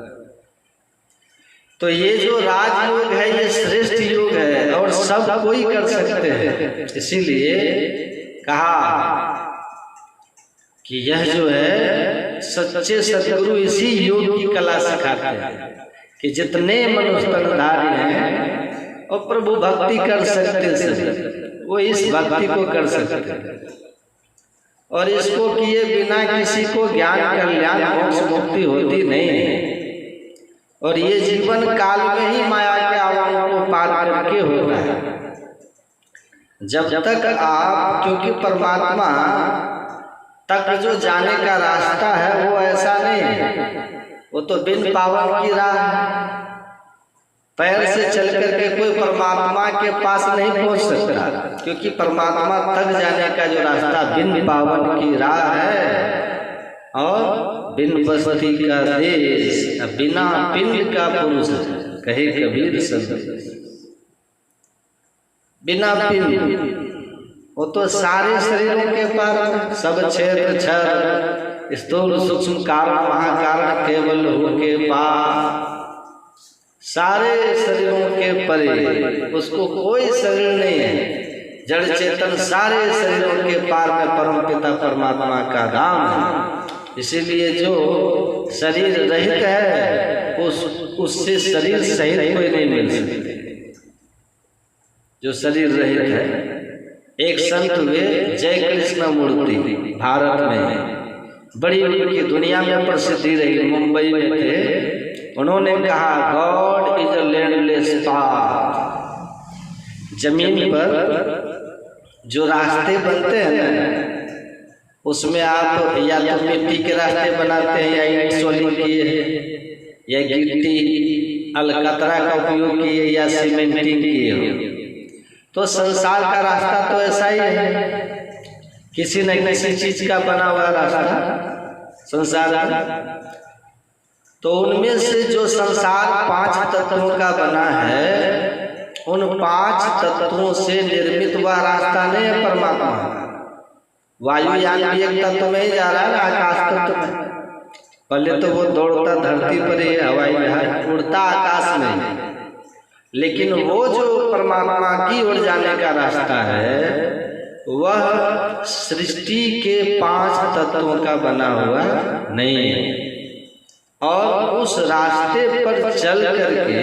[SPEAKER 1] तो ये जो राजयोग है ये श्रेष्ठ योग है और सब कोई कर सकते हैं। इसीलिए कहा कि यह जो है सच्चे सदगुरु इसी योग की कला सिखाते हैं कि जितने मनुष्य तनधारी हैं और प्रभु भक्ति कर सकते हैं वो इस भक्ति को कर सकते हैं, और इसको किए बिना किसी को ज्ञान कल्याण मोक्ष मुक्ति होती नहीं है। और ये जीवन काल में ही माया के आवाओं को पार करके होता है। जब तक आप, क्योंकि परमात्मा तक जो जाने का रास्ता है वो ऐसा नहीं है, वो तो बिन पावन की राह है। पैर से चल करके कोई परमात्मा के पास नहीं पहुंच सकता, क्योंकि परमात्मा तक जाने का जो रास्ता बिन पावन की राह है। और बिन बस्ती का देश, बिना पिंड का पुरुष, कहे कबीर संत। बिना पिंड, वो तो सारे शरीरों के पार, सब क्षेत्र क्षर स्थूल सूक्ष्म कारण महाकारण केवल हो के पार, सारे शरीरों के परे, उसको कोई शरीर नहीं है। जड़ चेतन सारे शरीरों के पार में परम पिता परमात्मा का धाम है। इसीलिए जो शरीर रहित है उससे शरीर सहित कोई नहीं मिल सकते। जो शरीर रहित है, एक संत हुए जय कृष्ण मूर्ति, भारत में बड़ी उनकी दुनिया में प्रसिद्धि रही, मुंबई में थे। उन्होंने कहा God is a landless path. जमीन पर जो रास्ते बनते हैं उसमें आप या तो मिट्टी के रास्ते बनाते हैं, या ईंट सोलिंग किए हैं, या गिट्टी अलकतरा का उपयोग किए, या सीमेंटिंग किए हो। तो संसार का रास्ता तो ऐसा ही है, किसी न किसी चीज का बना हुआ रास्ता संसार का। तो उनमें से जो संसार 5 तत्वों का बना है, उन 5 तत्वों से निर्मित हुआ रास्ता नहीं है परमात्मा। वायुयान भी एक तत्व में ही जा रहा है, आकाश तत्व में। पहले तो वो दौड़ता धरती पर ही, हवाई जहाज उड़ता आकाश में, लेकिन वो जो परमात्मा की ओर जाने का रास्ता है वह सृष्टि के 5 तत्वों का बना हुआ नहीं है। और उस रास्ते पर चल करके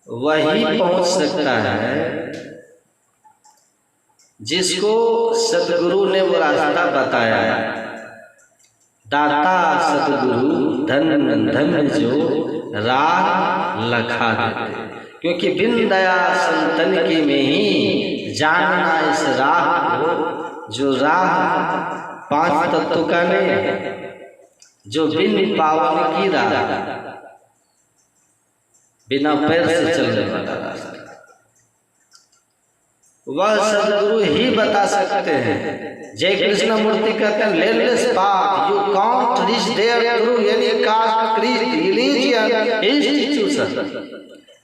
[SPEAKER 1] वही पहुंच सकता है जिसको सतगुरु ने वो रास्ता बताया है। दाता सतगुरु धन धन जो राह लखा देते, क्योंकि बिन दया संतन की में ही जानना इस राह को, जो राह 5 तत्व का नहीं, जो बिन पावन की राह, बिना पैर से चलने वाला रास्ता। वह सदगुरु ही बता सकते हैं। जय कृष्ण मूर्ति कहते हैं लेटलेस path you can't reach there through any caste creed religion institution.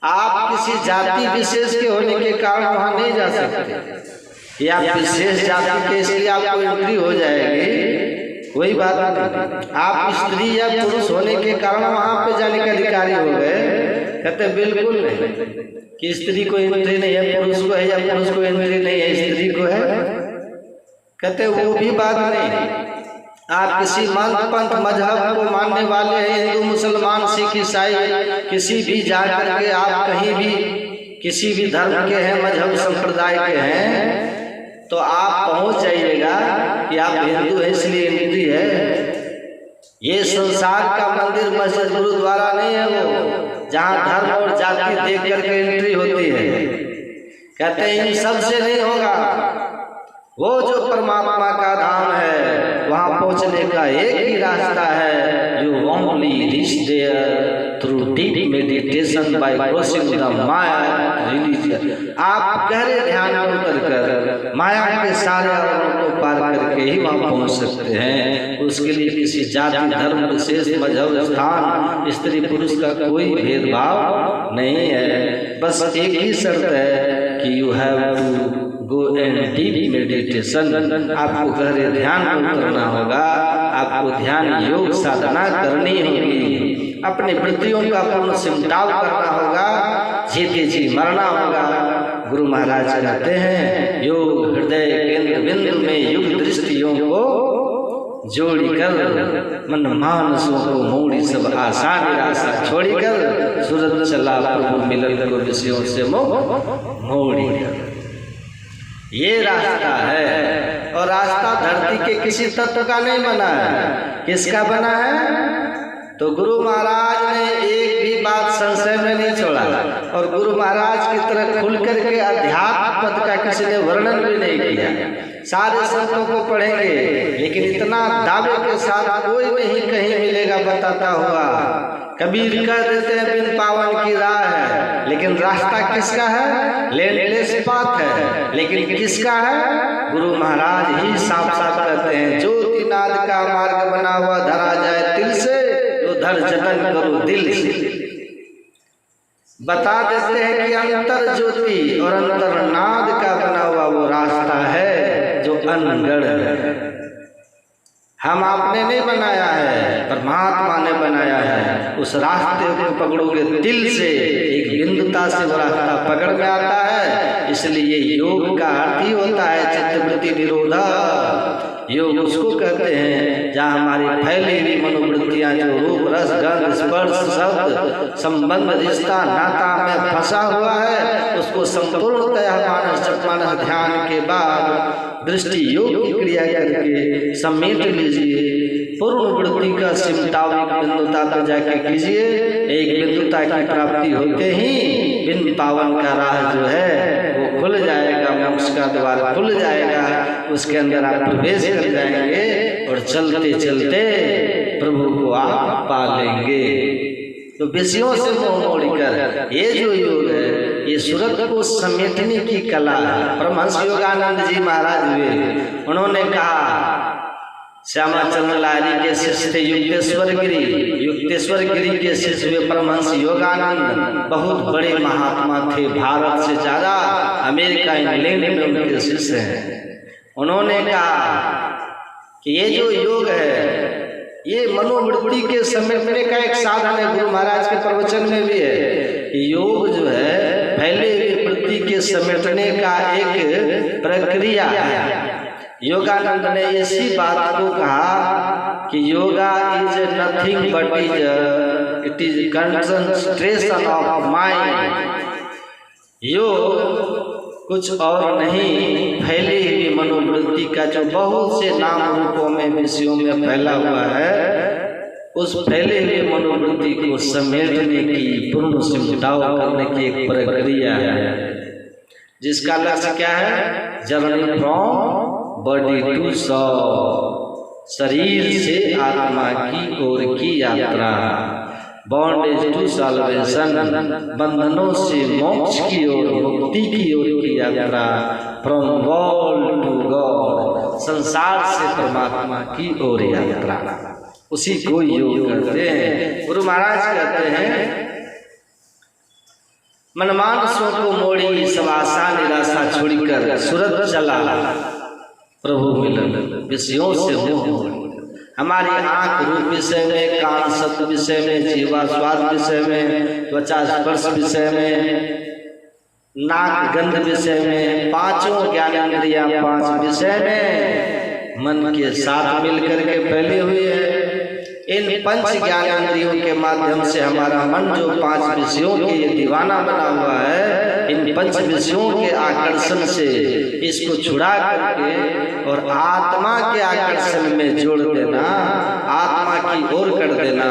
[SPEAKER 1] आप किसी जाति विशेष के होने के कारण वहां नहीं जा सकते, या विशेष जाति के इसलिए आपको एंट्री हो जाएगी, कोई बात नहीं। आप स्त्री या पुरुष होने के कारण वहां पे जाने के अधिकारी हो गए, कहते बिल्कुल नहीं कि स्त्री को एंट्री नहीं है, पुरुष को है, या पुरुष को एंट्री नहीं है, स्त्री को है, कहते वो भी बात नहीं। आप किसी मत पंथ मजहब को मानने वाले हैं, हिंदू मुसलमान सिख ईसाई, किसी भी जाकर के आप कहीं भी किसी भी धर्म के हैं, मजहब संप्रदाय के हैं, तो आप पहुंच जाइएगा कि आप हिंदू हैं इसलिए एंट्री है। ये संसार का मंदिर मस्जिद गुरुद्वारा नहीं है वो जहाँ धर्म और जाति देख करके एंट्री होती है। कहते हैं इन सब से नहीं होगा, वो जो परमात्मा का धाम है वहाँ पहुँचने का एक ही रास्ता है, you only reach there through deep meditation by crossing the maya religion. आप गहरे ध्यान में उतरकर माया के सारे आवरणों को पार करके ही वहाँ पहुँच सकते हैं। उसके लिए किसी जाति धर्म विशेष मजहब स्थान स्त्री पुरुष का कोई भेदभाव नहीं है। बस एक ही शर्त है कि you have to go and deep meditation. आपको गहरे ध्यान में उतरना होगा, आपको ध्यान योग साधना करनी होगी, अपनी वृत्तियों का पूर्ण सिमटाव करना होगा, जीते जी मरना होगा। गुरु महाराज कहते हैं योग हृदय केंद्र बिंदु में युग दृष्टियों को जोड़ी कर मन मानसों को मोड़ी सब आशा निराशा छोड़ी कर सूरज चला प्रभु मिलन को विषयों से मोड़ी कर। ये रास्ता है, और रास्ता धरती के किसी तत्व का नहीं बना है, किसका बना है? तो गुरु महाराज ने एक भी बात संशय में नहीं छोड़ा, और गुरु महाराज की तरह खुल करके अध्यात्म पद का किसी ने वर्णन भी नहीं किया। सारे संतों को पढ़ेंगे, लेकिन इतना दावे के साथ कोई नहीं कहीं मिलेगा बताता हुआ। कबीर कह देते हैं बिन पावन की राह है, लेकिन रास्ता किसका है? लैंडलेस पाथ है, लेकिन किसका है? गुरु महाराज ही साफ साफ कहते हैं ज्योतिनाद का मार्ग बना हुआ धरा जाए तिल से, तो धर जतन करो दिल से। बता देते हैं कि अंतर ज्योति और अंतर नाद का बना हुआ वो रास्ता है जो अनगढ़ है। हम आपने नहीं बनाया है, परमात्मा ने बनाया है। उस रास्ते को पकड़ोगे दिल से, एक बिंदुता से वो रास्ता पकड़ में आता है। इसलिए योग का अर्थ ही होता है चित्तवृत्ति निरोधा। योग उसको कहते हैं जहाँ हमारी फैली हुई मनोवृत्तियाँ जो रूप रस गंध स्पर्श शब्द संबंध रिश्ता नाता में फंसा हुआ है, उसको संपूर्णतया मानस ध्यान के बाद दृष्टि योग की क्रिया करके समेट लीजिए। पूर्ण वृत्ति का सिमटाव बिंदुता पर जाके कीजिए। एक बिंदुता की प्राप्ति होते ही बिन पावन का राह जो है वो खुल जाएगा, मोक्ष का द्वार खुल जाएगा। उसके अंदर आप प्रवेश कर जाएंगे और चलते चलते प्रभु को आप पा लेंगे। तो विषयों से मोह मोड़कर ये जो योग है ये सूरत को समेटने की कला है। परमहंस योगानंद जी महाराज हुए, उन्होंने कहा श्यामाचरण लाहिरी के शिष्य थे युक्तेश्वर गिरी, युक्तेश्वर गिरी के शिष्य हुए परमहंस योगानंद। बहुत बड़े महात्मा थे, भारत से ज्यादा अमेरिका इंग्लैंड में उनके शिष्य हैं। उन्होंने कहा कि ये जो योग है ये मनोवृत्ति के समेटने का एक साधन है। गुरु महाराज के प्रवचन में भी है योग जो है फैले हुए वृत्ति के समेटने का एक प्रक्रिया है। योगानंद ने इसी बात को कहा कि yoga is nothing but it is concentration of mind. योग कुछ और नहीं, फैली हुई मनोवृत्ति का जो बहुत से नाम रूपों में विषयों में फैला हुआ है, उस फैले हुए मनोवृत्ति को समेटने की पूर्ण सिमटाव करने की एक प्रक्रिया है, जिसका लक्ष्य क्या है? Journey from body to soul, शरीर से आत्मा की ओर की यात्रा। बॉन्डेज टू साल्वेशन, बंधनों से मोक्ष की ओर, मुक्ति की ओर की यात्रा, फ्रॉम वर्ल्ड टू गॉड, संसार से परमात्मा की ओर यात्रा, उसी को योग करते हैं। गुरु महाराज कहते हैं मनमानसों को मोड़ी सब आशा निराशा छोड़कर सूरत चला प्रभु मिलन, विषयों से मोह, हमारी आंख रूप विषय में, कान शब्द विषय में, जीवा स्वाद विषय में, त्वचा स्पर्श विषय में, नाक गंध विषय में, पांचों ज्ञानेंद्रियां पांच विषय में मन के साथ मिलकर के फैली हुई है। इन पंच ज्ञानेंद्रियों के माध्यम से हमारा मन जो पांच विषयों के ये दीवाना बना हुआ है, इन पंच विषयों के आकर्षण से इसको छुड़ा करके और आत्मा के आकर्षण में जोड़ देना, आत्मा की ओर कर देना,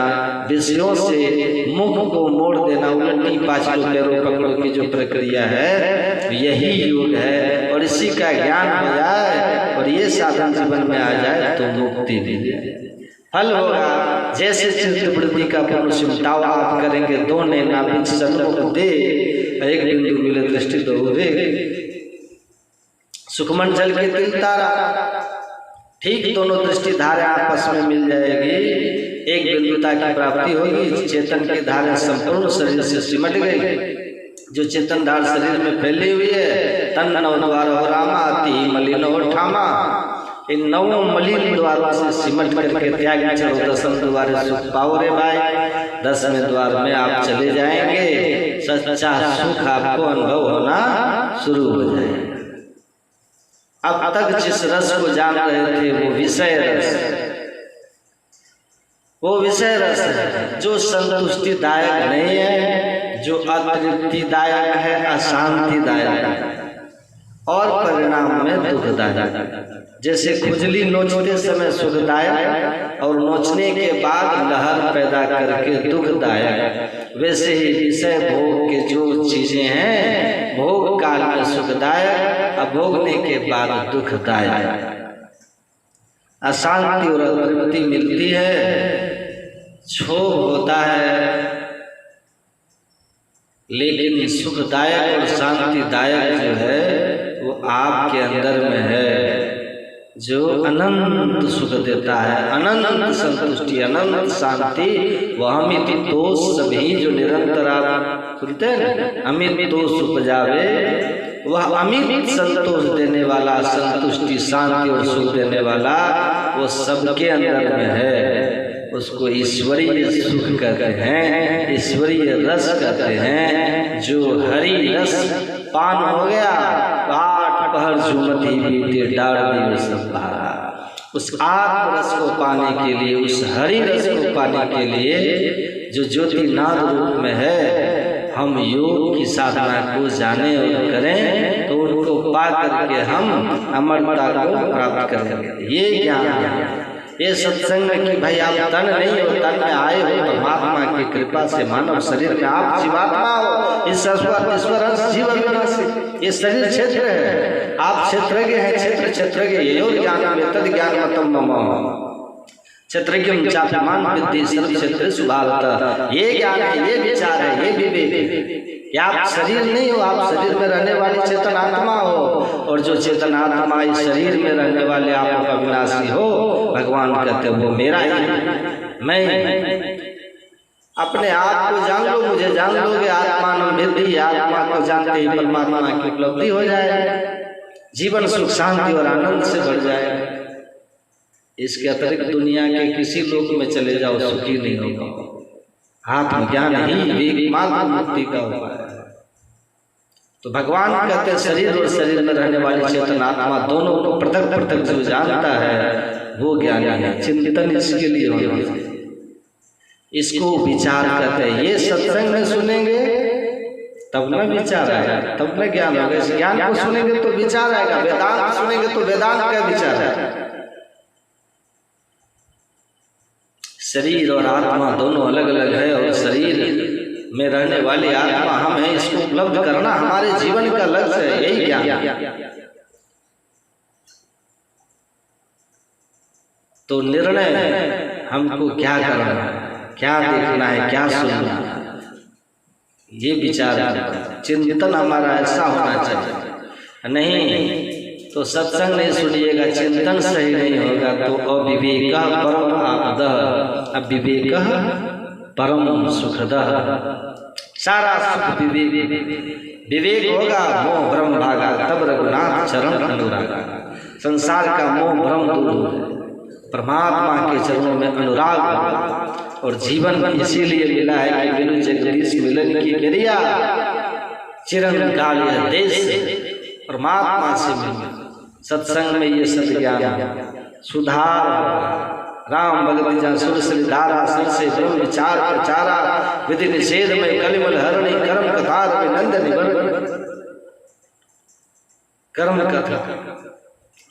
[SPEAKER 1] विषयों से मुख को मोड़ देना, उलटी पाछू पैरों पकड़ो की जो प्रक्रिया है यही योग है। और इसी का ज्ञान हो जाए और ये साधन जीवन में आ जाए तो मुक्ति मिल जाए, फल होगा। जैसे चित्तवृत्ति का पूर्ण सिमटाव आप करेंगे, दो नैना बीच सन्मुख दे, एक बिंदु मिले दृष्टि तो हुए, सुखमन जल के तिल तारा, ठीक दोनों दृष्टि धारा आपस में मिल जाएगी, एक बिंदुता की प्राप्ति होगी, चेतन की धारा संपूर्ण शरीर से सिमट गई। जो चेतन धार शरीर में फैली हुई है, तन नौ द्वार हो रामा, अति मलिन हो ठामा, इन नौ मलिन द्वारों से सिमट करके त्याग चलो, दसम द्वार सुख पाओ रे भाई, 10वें द्वार में आप चले जाएंगे, सच्चा सुख आपको अनुभव होना शुरू हो जाएगा। अब तक जिस रस को जान रहे थे वो विषय रस, वो विषय रस है जो संतुष्टिदायक नहीं है, जो अतृप्तिदायक है, अशांतिदायक है और परिणाम में दुखदायक। जैसे खुजली नोचते समय सुखदायक और नोचने के बाद लहर पैदा करके दुखदायक, वैसे ही विषय भोग के जो चीजें हैं भोग काल में सुखदायक, अब भोगने के बाद दुखदायक, अशांति और अतृप्ति मिलती है, क्षोभ होता है, लेकिन सुखदायक और शांतिदायक जो है वो आपके अंदर में है, जो अनंत सुख देता है, अनंत संतुष्टि, अनंत शांति। वह अमित दोष सभी जो निरंतर आप सुनते हैं, अमित दोष उपजावे, वह अमित संतोष देने वाला, संतुष्टि शांति और सुख देने वाला वो सबके अंदर में है। उसको ईश्वरीय सुख कहते हैं, ईश्वरीय रस कहते हैं। जो हरि रस पान हो गया, आठ पहर झूमती बीते डाढ़ दिवस भारा, उस आत्म रस को पाने के लिए, उस हरि रस को पाने के लिए जो ज्योतिनाद रूप में है, हम योग की साधना को जाने और करें तो उनको पा करके हम अमरता को प्राप्त करेंगे। ये ज्ञान है, ये सत्संग की भाई आप तन नहीं हो, तन में आए हो परमात्मा की कृपा से, मानव शरीर में आप जीवात्मा हो, इस ईश्वर जीव अविनाशी, ये शरीर क्षेत्र है, आप क्षेत्रज्ञ हैं, क्षेत्रज्ञ यो ज्ञान में तद ज्ञान मतम मम क्षेत्रज्ञ चाप्यमान विद्धि सर्व क्षेत्र सुभावतः। ये ज्ञान है, ये विचार है, ये विवेक। आप शरीर नहीं हो, आप शरीर में रहने वाली चेतन आत्मा हो, और जो चेतन आत्मा इस शरीर में रहने वाले आप अविनाशी हो। भगवान कहते हैं वो मेरा ही, मैं अपने आप को जान लो, मुझे जान लोगे, आत्मा विद्धि, आत्मा को जानते ही परमात्मा की उपलब्धि हो जाए, जीवन सुख शांति और आनंद से भर जाए। इसके अतिरिक्त दुनिया के किसी लोक में चले जाओ सुखी नहीं होगा। आत्मज्ञान ही एकमात्र मुक्ति का उपाय है। तो भगवान कहते हैं शरीर और शरीर में रहने वाली चेतन आत्मा दोनों को पृथक पृथक जो जानता है वो ज्ञानी है। चिंतन इसके लिए होना चाहिए, इसको विचार कहते हैं। ये सत्संग में सुनेंगे तब न विचार आएगा, तब न ज्ञान होगा। इस ज्ञान को सुनेंगे तो विचार आएगा, वेदांत सुनेंगे तो वेदांत का विचार आएगा। शरीर और आत्मा दोनों अलग अलग है, और शरीर में रहने वाली आत्मा हम हैं, इसको उपलब्ध करना हमारे जीवन का लक्ष्य है, यही ज्ञान। तो निर्णय हमको क्या करना है, क्या देखना है, क्या सुनना है, ये विचार चिंतन हमारा ऐसा होना चाहिए। नहीं तो सत्संग नहीं सुनिएगा, चिंतन सही नहीं होगा तो अविवेक परम आपदः, अविवेक परम सुखदः। सारा सुख विवेक होगा, मोह भ्रम भागा, तब रघुनाथ चरण अनुरागा। संसार का मोह भ्रम दूर, परमात्मा के चरणों में अनुराग होगा। और जीवन इसीलिए मिला है कि बिनु जगदीश मिलन की क्रिया, चिरंकाल देश परमात्मा से मिले। सत्संग में ये सत ज्ञान सुधार, राम भगवत जहाँ सुर से धारा, सर से ब्रह्म विचार प्रचारा, विधि निषेध में कलिमल हरणी, कर्म कथार में नंद निबर्ग। कर्म कथा,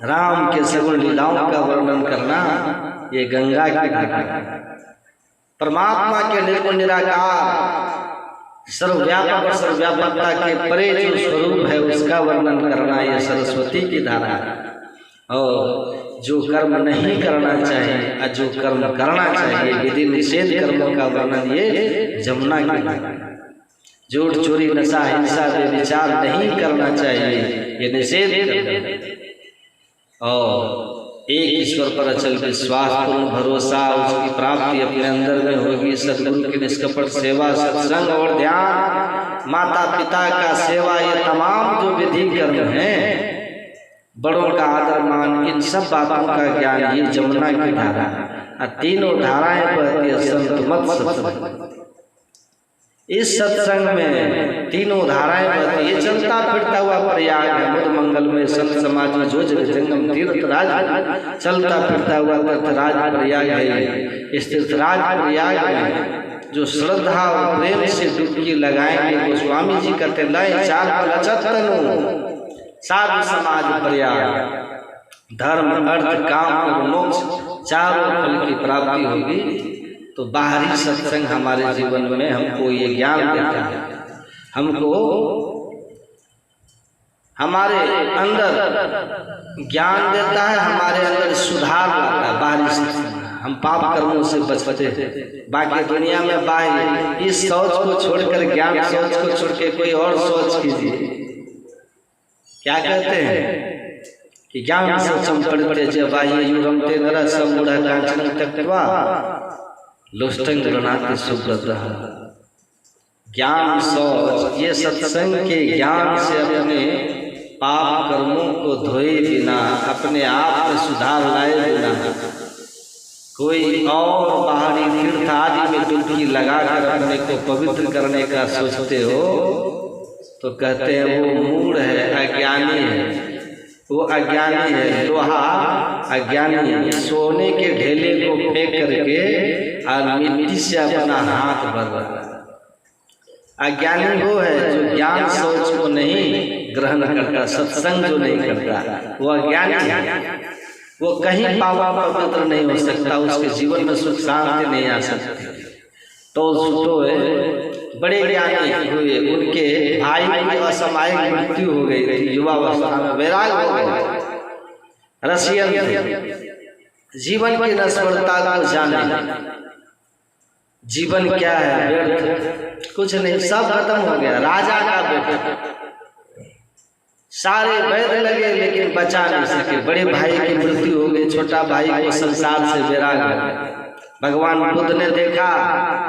[SPEAKER 1] राम के सगुण लीलाओं का वर्णन करना, ये गंगा की घाटा। परमात्मा के निर्गुण निराकार, सर्वव्यापक और सर्वव्यापकता के परे जो स्वरूप है उसका वर्णन करना, ये सरस्वती की धारा है। और जो कर्म नहीं करना चाहिए और जो कर्म करना चाहिए, विधि निषेध कर्मों का वर्णन ये जमुना की धारा है। झूठ चोरी नशा हिंसा व्यभिचार नहीं करना चाहिए, ये निषेध करना। और एक ईश्वर पर अचल विश्वास, पूर्ण भरोसा, उसकी प्राप्ति अपने अंदर में होगी। सद्गुरु की निष्कपट सेवा, सत्संग और ध्यान, माता पिता का सेवा, ये तमाम जो विधि कर्म हैं, बड़ों का आदर मान, इन सब बातों का ज्ञान ये जमुना की धारा है। तीनों धाराएं बहती है संत मत सत्संग। इस सत्संग में तीनों धाराएं बहती, ये चलता फिरता हुआ प्रयाग है। बुद्ध मंगल में संत समाज में जो जगह जंगम तीर्थ राज, चलता फिरता हुआ तीर्थराज प्रयाग है। इस तीर्थराज प्रयाग में जो श्रद्धा और प्रेम से डुबकी लगाएंगे, गोस्वामी जी कहते लय चार फल अचतनु, साधु समाज प्रयाग, धर्म अर्थ काम और मोक्ष चारों फल की प्राप्ति होगी। तो बाहरी सत्संग हमारे जीवन में हमको ये ज्ञान देता है, हमको हमारे अंदर ज्ञान देता है, हमारे अंदर सुधार लाता है। बाहरी सत्संग हम पाप कर्मों से बचते हैं। बाकी दुनिया में बाहर इस सोच को छोड़कर, ज्ञान सोच को छोड़ के कोई और सोच कीजिए। क्या कहते हैं कि ज्ञान सोचम पढ़ते जब आइए युगमते नर सब मूढ़ कांचन तक्त्वा लोष्टंग गृणाति सुब्रतः। ज्ञान सोच, ये सत्संग के ज्ञान से अपने पाप कर्मों को धोए बिना, अपने आप में सुधार लाए बिना, कोई और बाहरी तीर्थ आदि में डुबकी लगाकर अपने को पवित्र करने का सोचते हो तो कहते हैं वो मूढ़ है, अज्ञानी है। वो अज्ञानी है, लोहा अज्ञानी है। सोने के ढेले को फेंक करके और मिट्टी से अपना हाथ भर रहा है। अज्ञानी वो है जो ज्ञान सोच को नहीं ग्रहण करता, सत्संग जो नहीं करता, वो अज्ञानी है। वो कहीं पावा पवित्र नहीं हो सकता, उसके जीवन में सुख शांति नहीं आ सकती। तो बड़े ज्ञानी हुए, उनके भाई की असामयिक मृत्यु हो गई थी, युवावस्था में वैराग हो गए। रसियन जीवन की नश्वरता को जाने, जीवन क्या है, व्यर्थ कुछ नहीं, सब खत्म हो गया। राजा का बेटा, सारे वैद्य लगे लेकिन बचा नहीं सके। बड़े भाई की मृत्यु हो गई, छोटा भाई को संसार से वैराग हो गया। भगवान बुद्ध ने देखा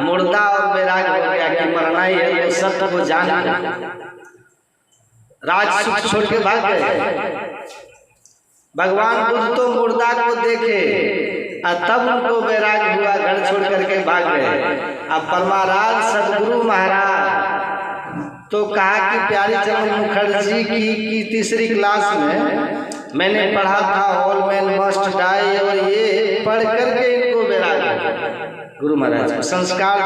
[SPEAKER 1] मुर्दा और वैराग हो गया कि मरना ही है, तो सत्य को जान राज सुख छोड़ के भाग गए। भगवान बुद्ध तो मुर्दा को देखे और तब उनको वैराग हुआ, घर छोड़ करके भाग गए। अब परमाराज सदगुरु महाराज तो कहा कि प्यारी चरण मुखर्जी की तीसरी क्लास में मैंने पढ़ा था ऑल मैन मस्ट डाई, और ये पढ़ करके इनको वैराग, गुरु महाराज को संस्कार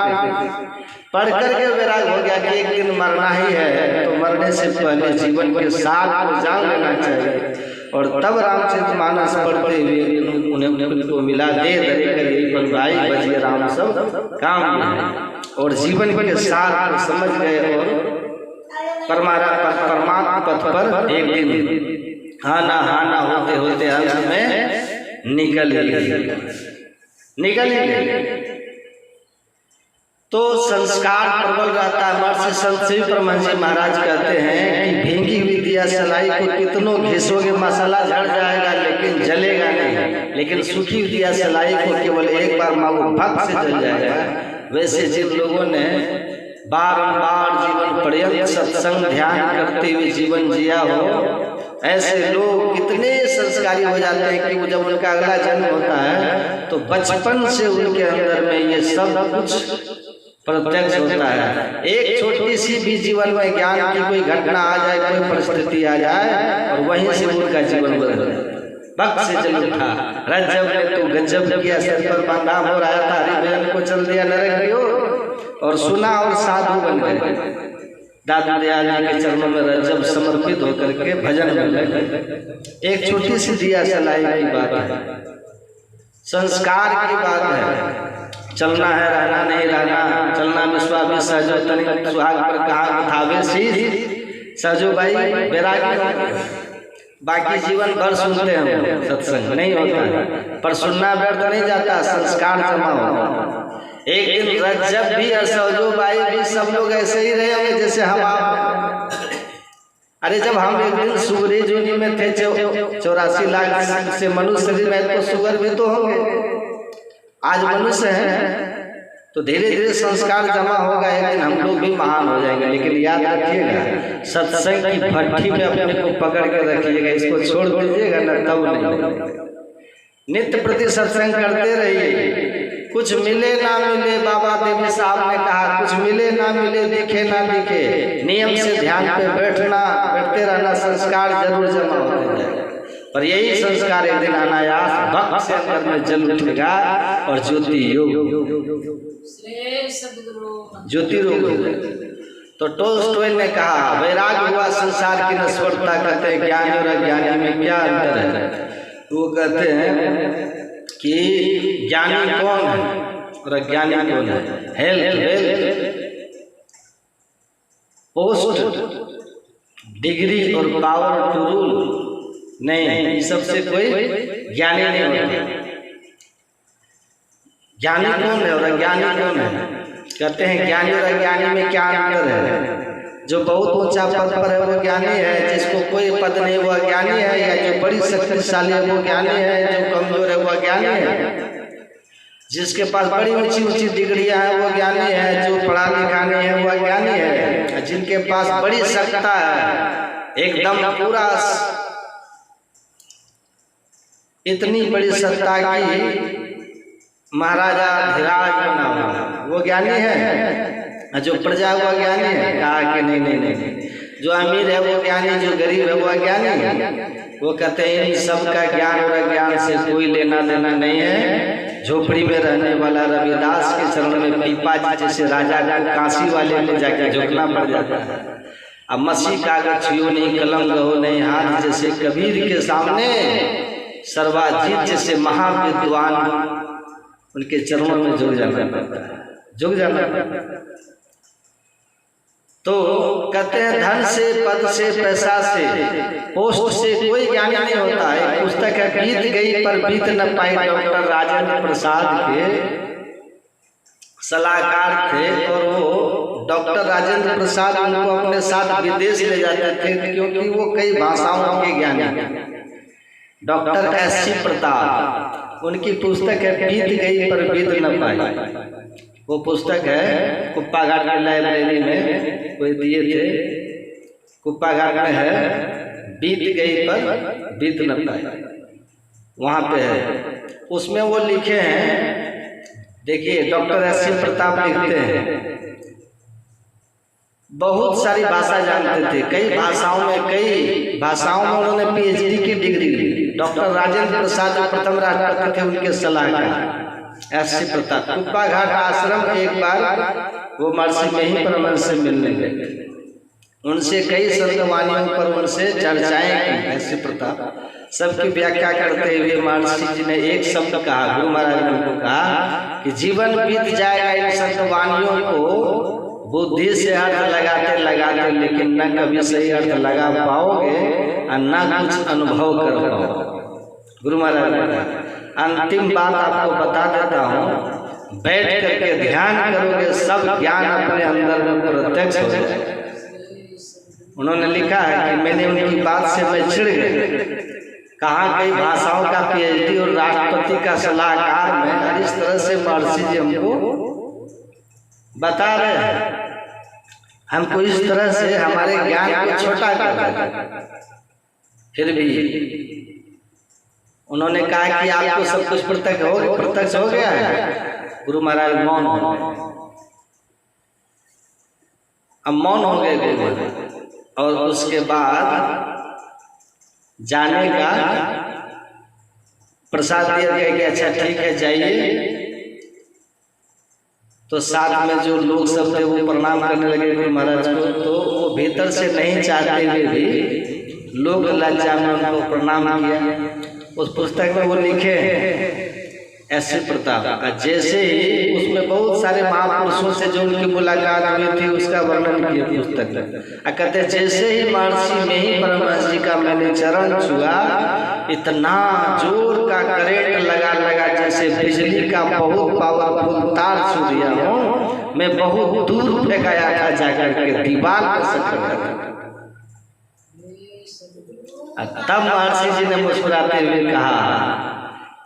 [SPEAKER 1] पढ़ करके वैराग हो गया कि एक दिन मरना ही है, तो मरने से पहले जीवन के सार को जान लेना चाहिए। और तब रामचरितमानस पढ़ते हुए उनको मिला, दे धरे कर भाई बजिए राम सब काम में, और जीवन के सार को समझ गए और परमात्मा पथ पर एक दिन हाना होते होते अंत में निकल ही गए। तो संस्कार प्रबल रहता है। महर्षि संत शिव परमहंस जी महाराज कहते हैं कि भींगी हुई दिया सलाई को कितनों घिसोगे मसाला झड़ जाएगा लेकिन जलेगा नहीं, लेकिन सूखी हुई दिया सलाई को केवल एक बार मारो भक्त से जल जाएगा। वैसे जिन लोगों ने बारंबार जीवन पर्यंत सत्संग ध्यान करते हुए जीवन जिया हो, ऐसे लोग इतने संस्कारी हो जाते हैं कि वो जब उनका अगला जन्म होता है तो बचपन से उनके अंदर में ये सब कुछ प्रत्यक्ष होता है। एक छोटी सी भी जीवन में ज्ञान की कोई घटना आ जाए, कोई परिस्थिति आ जाए और वहीं से उनका जीवन बदल जाए। भक्त से जल उठा रज्जब ने तो गजब किया, सर पर बांधा हो रहा था, हरिभजन को चल दिया नरक की ओर और सुना और साधु बन गए। दादू दयाल जी के चरणों में रज्जब समर्पित होकर के भजन में लगे। एक छोटी सी दिया सलाई की बात है, संस्कार की बात है। चलना है रहना नहीं रहना, चलना विश्वास सहजो तनिक सुहाग पर कहा थावे शीश सहजो भाई बैरागी। बाकी जीवन भर सुनते हैं, सत्संग नहीं होता पर सुनना व्यर्थ नहीं जाता, संस्कार जमा होता। एक दिन रज्जब भी और सहजो भाई भी सब लोग ऐसे ही रहे होंगे जैसे हम आप। अरे जब हम एक दिन सुगरी जूनी में थे 84 लाख से मनुष्य शरीर में, तो सुगर भी तो होंगे। आज मनुष्य है तो धीरे धीरे संस्कार जमा होगा, एक दिन हम लोग भी महान हो जाएंगे। लेकिन याद रखिएगा, सत्संग की भट्टी में अपने को पकड़ के रखिएगा, इसको छोड़ दीजिएगा न तब नहीं। नित्य प्रति सत्संग करते रहिए, कुछ मिले ना मिले, बाबा देवी साहब ने कहा कुछ मिले ना मिले, दिखे ना दिखे, नियम से ध्यान पे बैठते रहना, संस्कार जरूर जमा होते जाए। पर यही संस्कार एक दिन अनायास भक्त से अंदर में जल उठेगा और ज्योति ज्योति रूप। तो टोल्स्टॉय ने कहा वैराग्य हुआ संसार की नश्वरता, कहते हैं ज्ञानी और अज्ञानी में क्या अंतर है। वो कहते हैं कि ज्ञानी कौन है और अज्ञानी कौन है। हेल्थ वेल्थ पोस्ट डिग्री और पावर टू रूल नहीं, सबसे कोई ज्ञानी नहीं होता। ज्ञानी कौन है और अज्ञानी कौन है। कहते हैं ज्ञानी और अज्ञानी में क्या अंतर है। जो बहुत ऊंचा पद पर है वो ज्ञानी है, जिसको कोई पद नहीं वो अज्ञानी है, या जो बड़ी शक्तिशाली है वो ज्ञानी है, जो कमजोर है वो अज्ञानी है। जिसके पास बड़ी ऊंची ऊंची डिग्रियां हैं वो ज्ञानी है, जो पढ़ा लिखा नहीं है वो अज्ञानी है। जिनके पास बड़ी सत्ता है, एकदम पूरा इतनी बड़ी सत्ता की महाराजा धीराज बना हुआ वो ज्ञानी है, जो प्रजा हुआ ज्ञानी है। कहा कि नहीं, जो अमीर है वो ज्ञानी, जो गरीब है वो अज्ञानी है। वो कहते हैं इन सब का ज्ञान और अज्ञान से कोई लेना देना नहीं है। झोपड़ी में रहने वाला रविदास के चरण में पीपा जैसे राजा को काशी वाले में जाकर झुकना पड़ जाता है। अब मसीह कागज छुओ नहीं, कलम गहो नहीं हाथ, जैसे कबीर के सामने सर्वाजीत जैसे महाविद्वान उनके चरणों में झुक जाना पड़ता है, झुक जाना पड़ता है। तो कहते हैं धन से, पद से, पैसा से, पोस्ट से कोई ज्ञानी नहीं होता है। एक पुस्तक है बीत गई पर बीत न पाई, डॉक्टर राजेंद्र प्रसाद के सलाहकार थे और वो डॉक्टर राजेंद्र प्रसाद उनको अपने साथ विदेश ले जाते थे क्योंकि वो कई भाषाओं के ज्ञानी। Doctor SC. प्रताप, उनकी पुस्तक है बीत गई पर बीत न पाई। वो पुस्तक है कुप्पा घाट की लाइब्रेरी में कोई दिए थे, कुप्पा घाट में है बीत गई पर बीत न पाई, वहाँ पे है। उसमें वो लिखे हैं, देखिए डॉक्टर एस.सी. प्रताप लिखते हैं बहुत सारी भाषा जानते थे, कई भाषाओं में उन्होंने पीएचडी की डिग्री ली। डॉक्टर राजेंद्र प्रसाद प्रथम राष्ट्रपति थे उनके सलाहकार एस.सी. प्रताप। कुप्पा घाट आश्रम एक बार वो महर्षि में ही परमहंस से मिलने गए, उनसे कई संतवानियों पर उनसे चर्चाएं की। एस.सी. प्रताप सबकी व्याख्या करते हुए महर्षि जी ने एक शब्द कहा, गुरु महाराज ने उनको कहा कि जीवन बीत जाएगा इन संतवानियों को बुद्धि से अर्थ लगाते लगाते, लेकिन न कभी सही अर्थ लगा पाओगे और न कुछ अनुभव कर पाओगे। गुरु महाराज, अंतिम बात आपको बता देता हूँ, बैठ करके ध्यान करोगे सब ज्ञान अपने अंदर में प्रत्यक्ष हो जाए। उन्होंने लिखा है कि मैंने उनकी बात से मैं चिढ़ गया, कहाँ कई भाषाओं का PhD और राष्ट्रपति का सलाहकार में इस तरह से महर्षि जी हमको बता रहे हैं, हमको इस तरह से हमारे ज्ञान को छोटा कर रहे हैं। फिर भी उन्होंने कहा कि आपको सब कुछ प्रत्यक्ष हो गया है। गुरु महाराज मौन हो गए। अब मौन हो गए गुरु महाराज, और उसके बाद जाने का प्रसाद दिया गया कि अच्छा ठीक है जाइए। तो साथ में जो लोग सब थे वो प्रणाम करने लगे गुरु महाराज को। तो वो भीतर से नहीं चाहते हुए भी लोग लज्जा में उनको प्रणाम किया। उस पुस्तक में वो लिखे ऐसे प्रताप, जैसे ही उसमें बहुत सारे महापुरुषों से जो उनकी मुलाकात हुई थी उसका वर्णन किया पुस्तक में। कहते जैसे ही महर्षि में ही परमहंस जी का मैंने चरण छुआ, इतना जोर का करंट लगा जैसे बिजली का बहुत पावरफुल तार छू दिया हो। मैं बहुत दूर फेंकाया था जाकर के दीवार पर सटक गया। तब महर्षि जी ने मुस्कुराते हुए कहा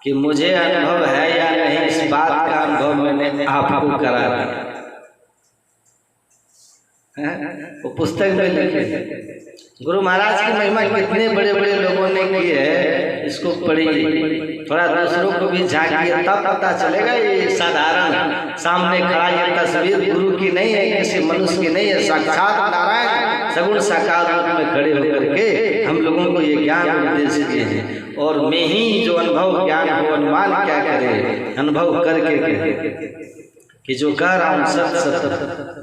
[SPEAKER 1] कि मुझे अनुभव है या नहीं, इस बात का अनुभव मैंने आपको करा दिया। वो पुस्तक में लिखे गुरु महाराज की महिमा कितने बड़े बड़े लोगों ने की है, इसको पढ़िए, थोड़ा दूसरों को भी झांकिए, तब पता चलेगा। ये साधारण सामने खड़ा ये तस्वीर गुरु की नहीं है, किसी मनुष्य की नहीं है, साक्षात नारायण सगुण साकार रूप में खड़े होकर के हम लोगों को ये ज्ञान उपदेश दिए हैं। और मैं ही जो अनुभव ज्ञान हो अनुमान क्या करे, अनुभव करके कहे कि जो कह रहा हूँ सत्य।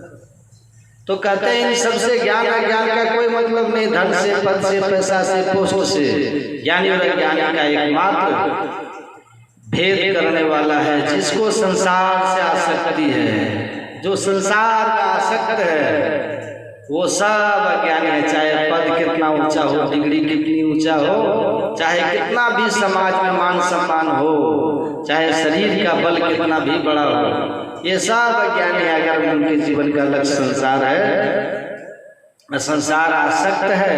[SPEAKER 1] तो कहते हैं इन सबसे ज्ञान अज्ञान का कोई मतलब नहीं, धन से, पद से, पैसा से, पोस्ट से। ज्ञानी और अज्ञानी का एकमात्र भेद करने वाला है जिसको संसार से आसक्ति है। जो संसार में आसक्त है वो सब अज्ञानी है। चाहे पद कितना ऊंचा हो, डिग्री कितनी ऊंचा हो, चाहे कितना भी समाज में मान सम्मान हो, चाहे शरीर का बल कितना भी बड़ा हो, ये सब अज्ञानी है। अगर उनके जीवन का लक्ष्य संसार है, संसार आसक्त है,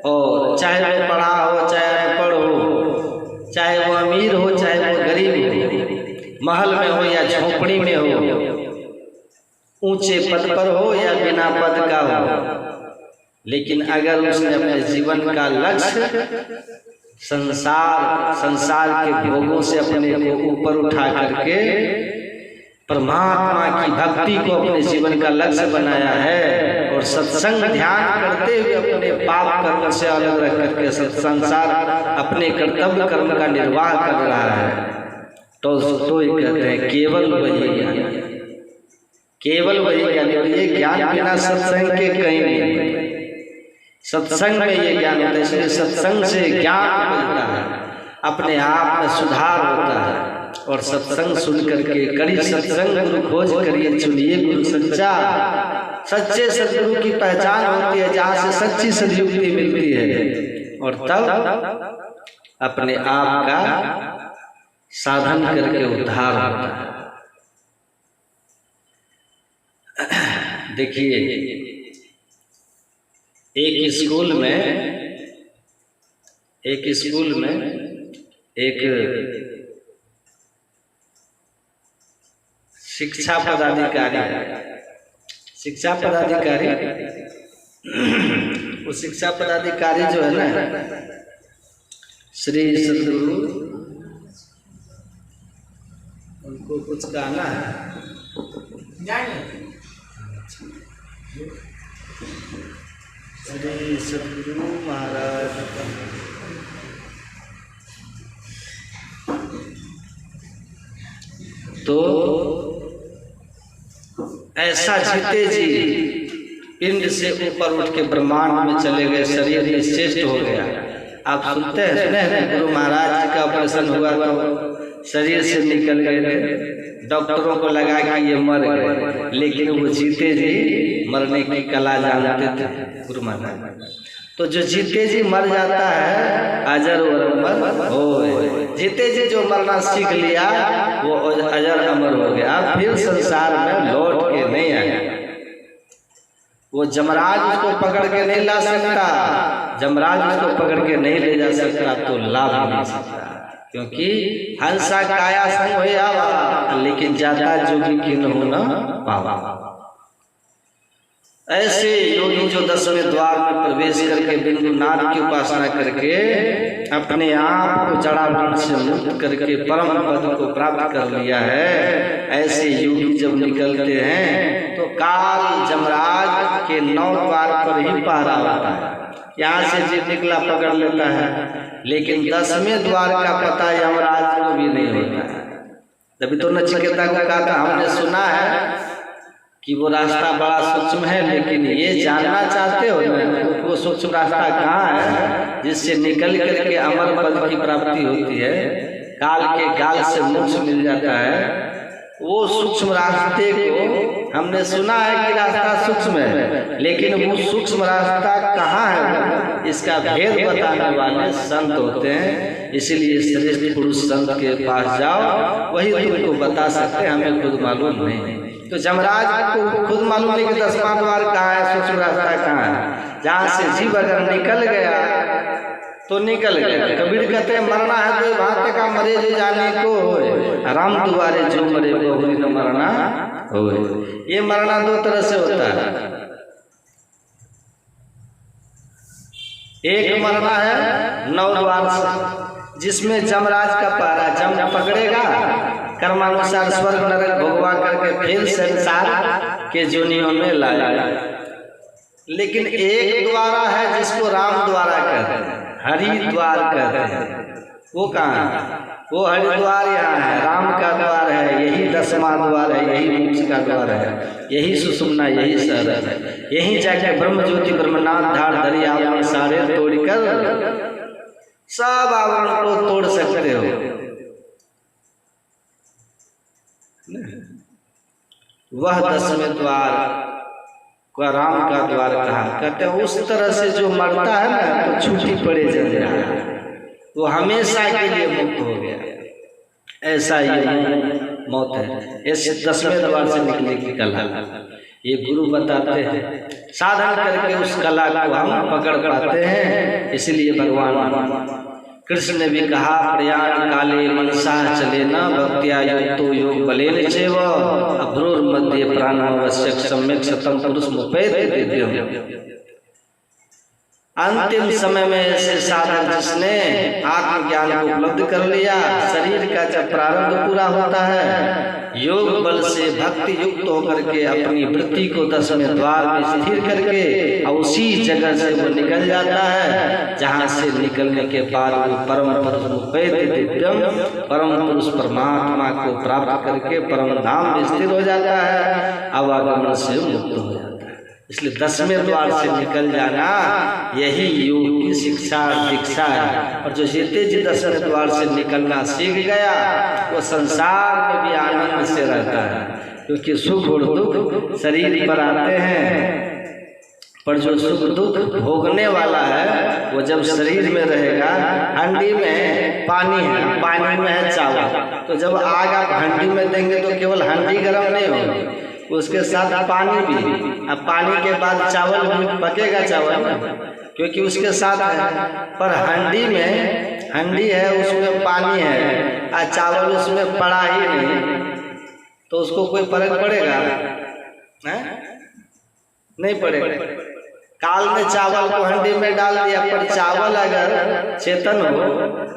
[SPEAKER 1] और चाहे वो पढ़ा हो, चाहे अनपढ़ हो, चाहे वो अमीर हो, चाहे वो गरीब हो, महल में हो या झोपड़ी में हो, ऊंचे पद पर हो या बिना पद का हो, लेकिन अगर उसने अपने जीवन का लक्ष्य संसार के भोगों से अपने को ऊपर उठा करके परमात्मा की भक्ति को अपने जीवन का लक्ष्य बनाया है, और सत्संग ध्यान करते हुए अपने पाप कर्म से अलग रख करके संसार अपने कर्तव्य कर्म का निर्वाह कर रहा है, तो कहते हैं केवल वही ज्ञान, केवल वही ज्ञान। ये ज्ञान बिना सत्संग के कहीं नहीं, सत्संग में ये ज्ञान होता है। इसलिए सत्संग से ज्ञान मिलता है, अपने आप में सुधार होता है। और सत्संग सुन करके कड़ी सत्संग गुरु खोज करिए, चुनिए गुरु सच्चा। सच्चे सदगुरु की पहचान होती है जहाँ से सच्ची सदयुक्ति मिलती है, और तब अपने आप का साधन करके उद्धार होता है। देखिए एक स्कूल में एक शिक्षा पदाधिकारी वो शिक्षा पदाधिकारी जो है ना, श्री सदगुरु, उनको कुछ कहना है। श्री सदगुरु महाराज तो ऐसा जीते जी पिंड से ऊपर उठ के ब्रह्मांड में चले गए, शरीर निश्चेष्ट हो गया। आप सुनते हैं, सुने हैं गुरु महाराज जी का ऑपरेशन हुआ तो शरीर से निकल गए थे, डॉक्टरों को लगा कि ये मर गए, लेकिन वो जीते जी मरने की कला जानते थे गुरु महाराज। तो जो जीते जी मर जाता है अजर और अमर हो। जीते जी जो मरना सीख लिया वो अजर अमर हो गया, फिर संसार में लौट के नहीं आया। वो जमराज उसको पकड़ के नहीं ला सकता, जमराज उसको पकड़ के नहीं ले जा सकता, तो लाभ नहीं सकता, क्योंकि हंसा काया संग होए आवा, लेकिन जाता जोगी की न हो न पावा। ऐसे योगी जो 10वें द्वार में प्रवेश करके बिंदुनाथ की उपासना करके अपने आप को जड़ा वृक्ष से मुक्त करके परम पद को प्राप्त कर लिया है, ऐसे योगी जब निकलते हैं तो काल जमराज के 9 द्वार पर ही पहरा होता है। यहाँ से जीव निकला पकड़ लेता है, लेकिन 10वें द्वार का पता यमराज को भी नहीं होता है। तभी तो नचिकेता को कहा था, हमने सुना है कि वो रास्ता बड़ा सूक्ष्म है, लेकिन ये जानना चाहते हो ना वो सूक्ष्म रास्ता कहाँ है जिससे निकल करके अमर पद की प्राप्ति होती है, काल के गाल से मोक्ष मिल जाता है। वो सूक्ष्म रास्ते को हमने सुना है कि रास्ता सूक्ष्म है, लेकिन वो सूक्ष्म रास्ता कहाँ है इसका भेद बताने वाले संत होते हैं। इसीलिए श्रेष्ठ पुरुष संत के पास जाओ, वही तुमको बता सकते हैं, हमें खुद मालूम नहीं। तो जमराज को खुद मालूम नहीं कि 10वां द्वार कहाँ है, सूक्ष्म रास्ता कहाँ है। जहाँ से जीव अगर निकल गया तो निकल गया। कबीर कहते हैं मरना है तो भात का मरे जो जाने को होए, राम दुआरे जो मरे वो न मरना होए। ये मरना 2 तरह से होता है। एक मरना है 9 द्वार से, जिसमें जमराज का पहरा, जम पकड़ेगा, कर्मानुसार स्वर्ग नरक भोगवा करके फिर संसार के जोनियों में लाएगा। लेकिन एक द्वारा है जिसको राम द्वारा कहते हैं, हरिद्वार कहते हैं। वो कहाँ है? वो हरिद्वार यहाँ है, राम का द्वार है, यही 10वां द्वार है, यही मोक्ष का द्वार है, यही सुषुम्ना, यही शहर है। यही जाके ब्रह्म ज्योति ब्रह्मनाथ धार धरी आपने सारे तोड़कर सब आवरण को तोड़ सकते हो। वह 10वें द्वार को राम का द्वार कहा। कहते हैं उस तरह से जो मरता है ना तो छूटी पड़े जंजाल, वो हमेशा के लिए मुक्त हो गया। ऐसा ही मौत है, इस 10वें द्वार से निकलने की कला ये गुरु बताते हैं। साधन करके उस कला को हम पकड़ पाते हैं। इसलिए भगवान कृष्ण ने भी कहा, प्रयाण काले मनसा चले न भक्त्या युक्तो योग बलेन चैव अभ्रोर मध्य प्राणवश्यक सम्यक शतम पुरुष मुपैति दिव्यम। अंतिम समय में ऐसे साधक जिसने आत्मज्ञान को उपलब्ध कर लिया, शरीर का जब प्रारंभ पूरा होता है, योग बल से भक्ति युक्त होकर के अपनी वृत्ति को 10वें द्वार में स्थिर करके और उसी जगह से वो निकल जाता है, जहाँ से निकलने के बाद वो परम पुरुष मुपैति दिव्यम, परम पुरुष परमात्मा को प्राप्त करके परम धाम में स्थिर हो जाता है, अवागमन से मुक्त हो जाता है। इसलिए 10वें द्वार से निकल जाना यही योग की शिक्षा दीक्षा है। और जो जीते जी 10वें द्वार से निकलना सीख गया वो संसार में भी आनंद से रहता है, क्योंकि सुख और दुख शरीर पर आते हैं, पर जो सुख दुख भोगने वाला है वो जब शरीर में रहेगा। हंडी में पानी है, पानी में है चावल, तो जब आग आप हंडी में देंगे तो केवल हंडी गर्म नहीं होगी, उसके साथ पानी भी। अब पानी के बाद चावल भी पकेगा, चावल क्योंकि उसके साथ है। पर हंडी में, हंडी है उसमें पानी है और चावल उसमें पड़ा ही नहीं, तो उसको कोई फर्क पड़ेगा? नहीं पड़ेगा। काल ने चावल को हंडी में डाल दिया, पर चावल अगर चेतन हो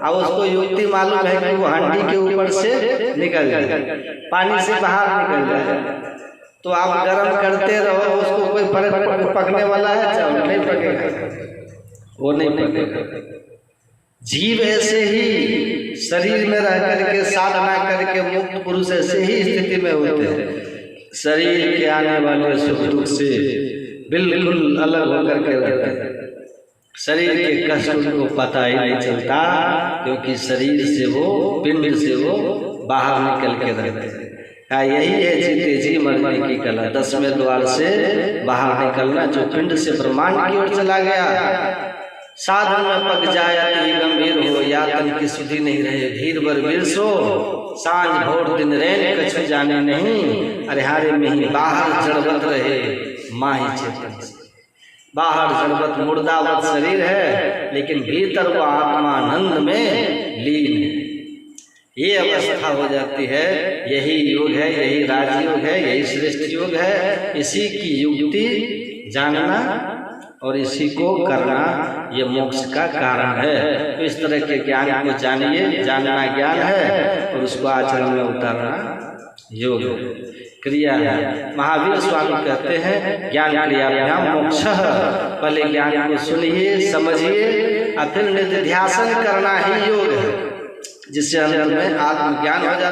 [SPEAKER 1] और उसको युक्ति मालूम है कि वो हंडी के ऊपर से निकल जाए, पानी से बाहर निकल जाए, तो आप गर्म करते रहो, उसको कोई फर्क पकने वाला है? चावल नहीं पकेगा, वो नहीं पकेगा। जीव ऐसे ही शरीर में रह करके साधना करके मुक्त पुरुष ऐसे ही स्थिति में होते हैं, शरीर के आने वाले सुख दुख से बिल्कुल अलग होकर के रहते हैं। शरीर के कष्ट को पता ही नहीं चलता, क्योंकि शरीर से वो, पिंड से वो बाहर निकल के रहते हैं। यही है जीते जी मरने की कला। 10वें द्वार से बाहर निकलना, जो पिंड से ब्रह्मांड की ओर चला गया। साधन में पग जाय अति गंभीर हो, या तन की सुधि नहीं रहे धीर बर वीर सो। सांझ भोर दिन रैन कछु जाने नहीं, अरे हारे में ही बाहर जड़वत रहे माही चेतन से। बाहर जड़वत मुर्दावत शरीर है, लेकिन भीतर वो आत्मानंद में लीन है। ये अवस्था हो जाती है। यही योग है, यही राजयोग है, यही श्रेष्ठ योग है। इसी की युक्ति जानना और इसी को करना ये मोक्ष का कारण है। तो इस तरह के ज्ञान को जानिए, जानना ज्ञान है और उसको आचरण में उतारना योग क्रिया है। महावीर स्वामी कहते हैं ज्ञान क्रियाभ्याम मोक्ष। पहले ज्ञान को सुनिए, समझिए और फिर निधिध्यासन करना ही योग है, जिससे अंदर में आत्मज्ञान हो जाता है।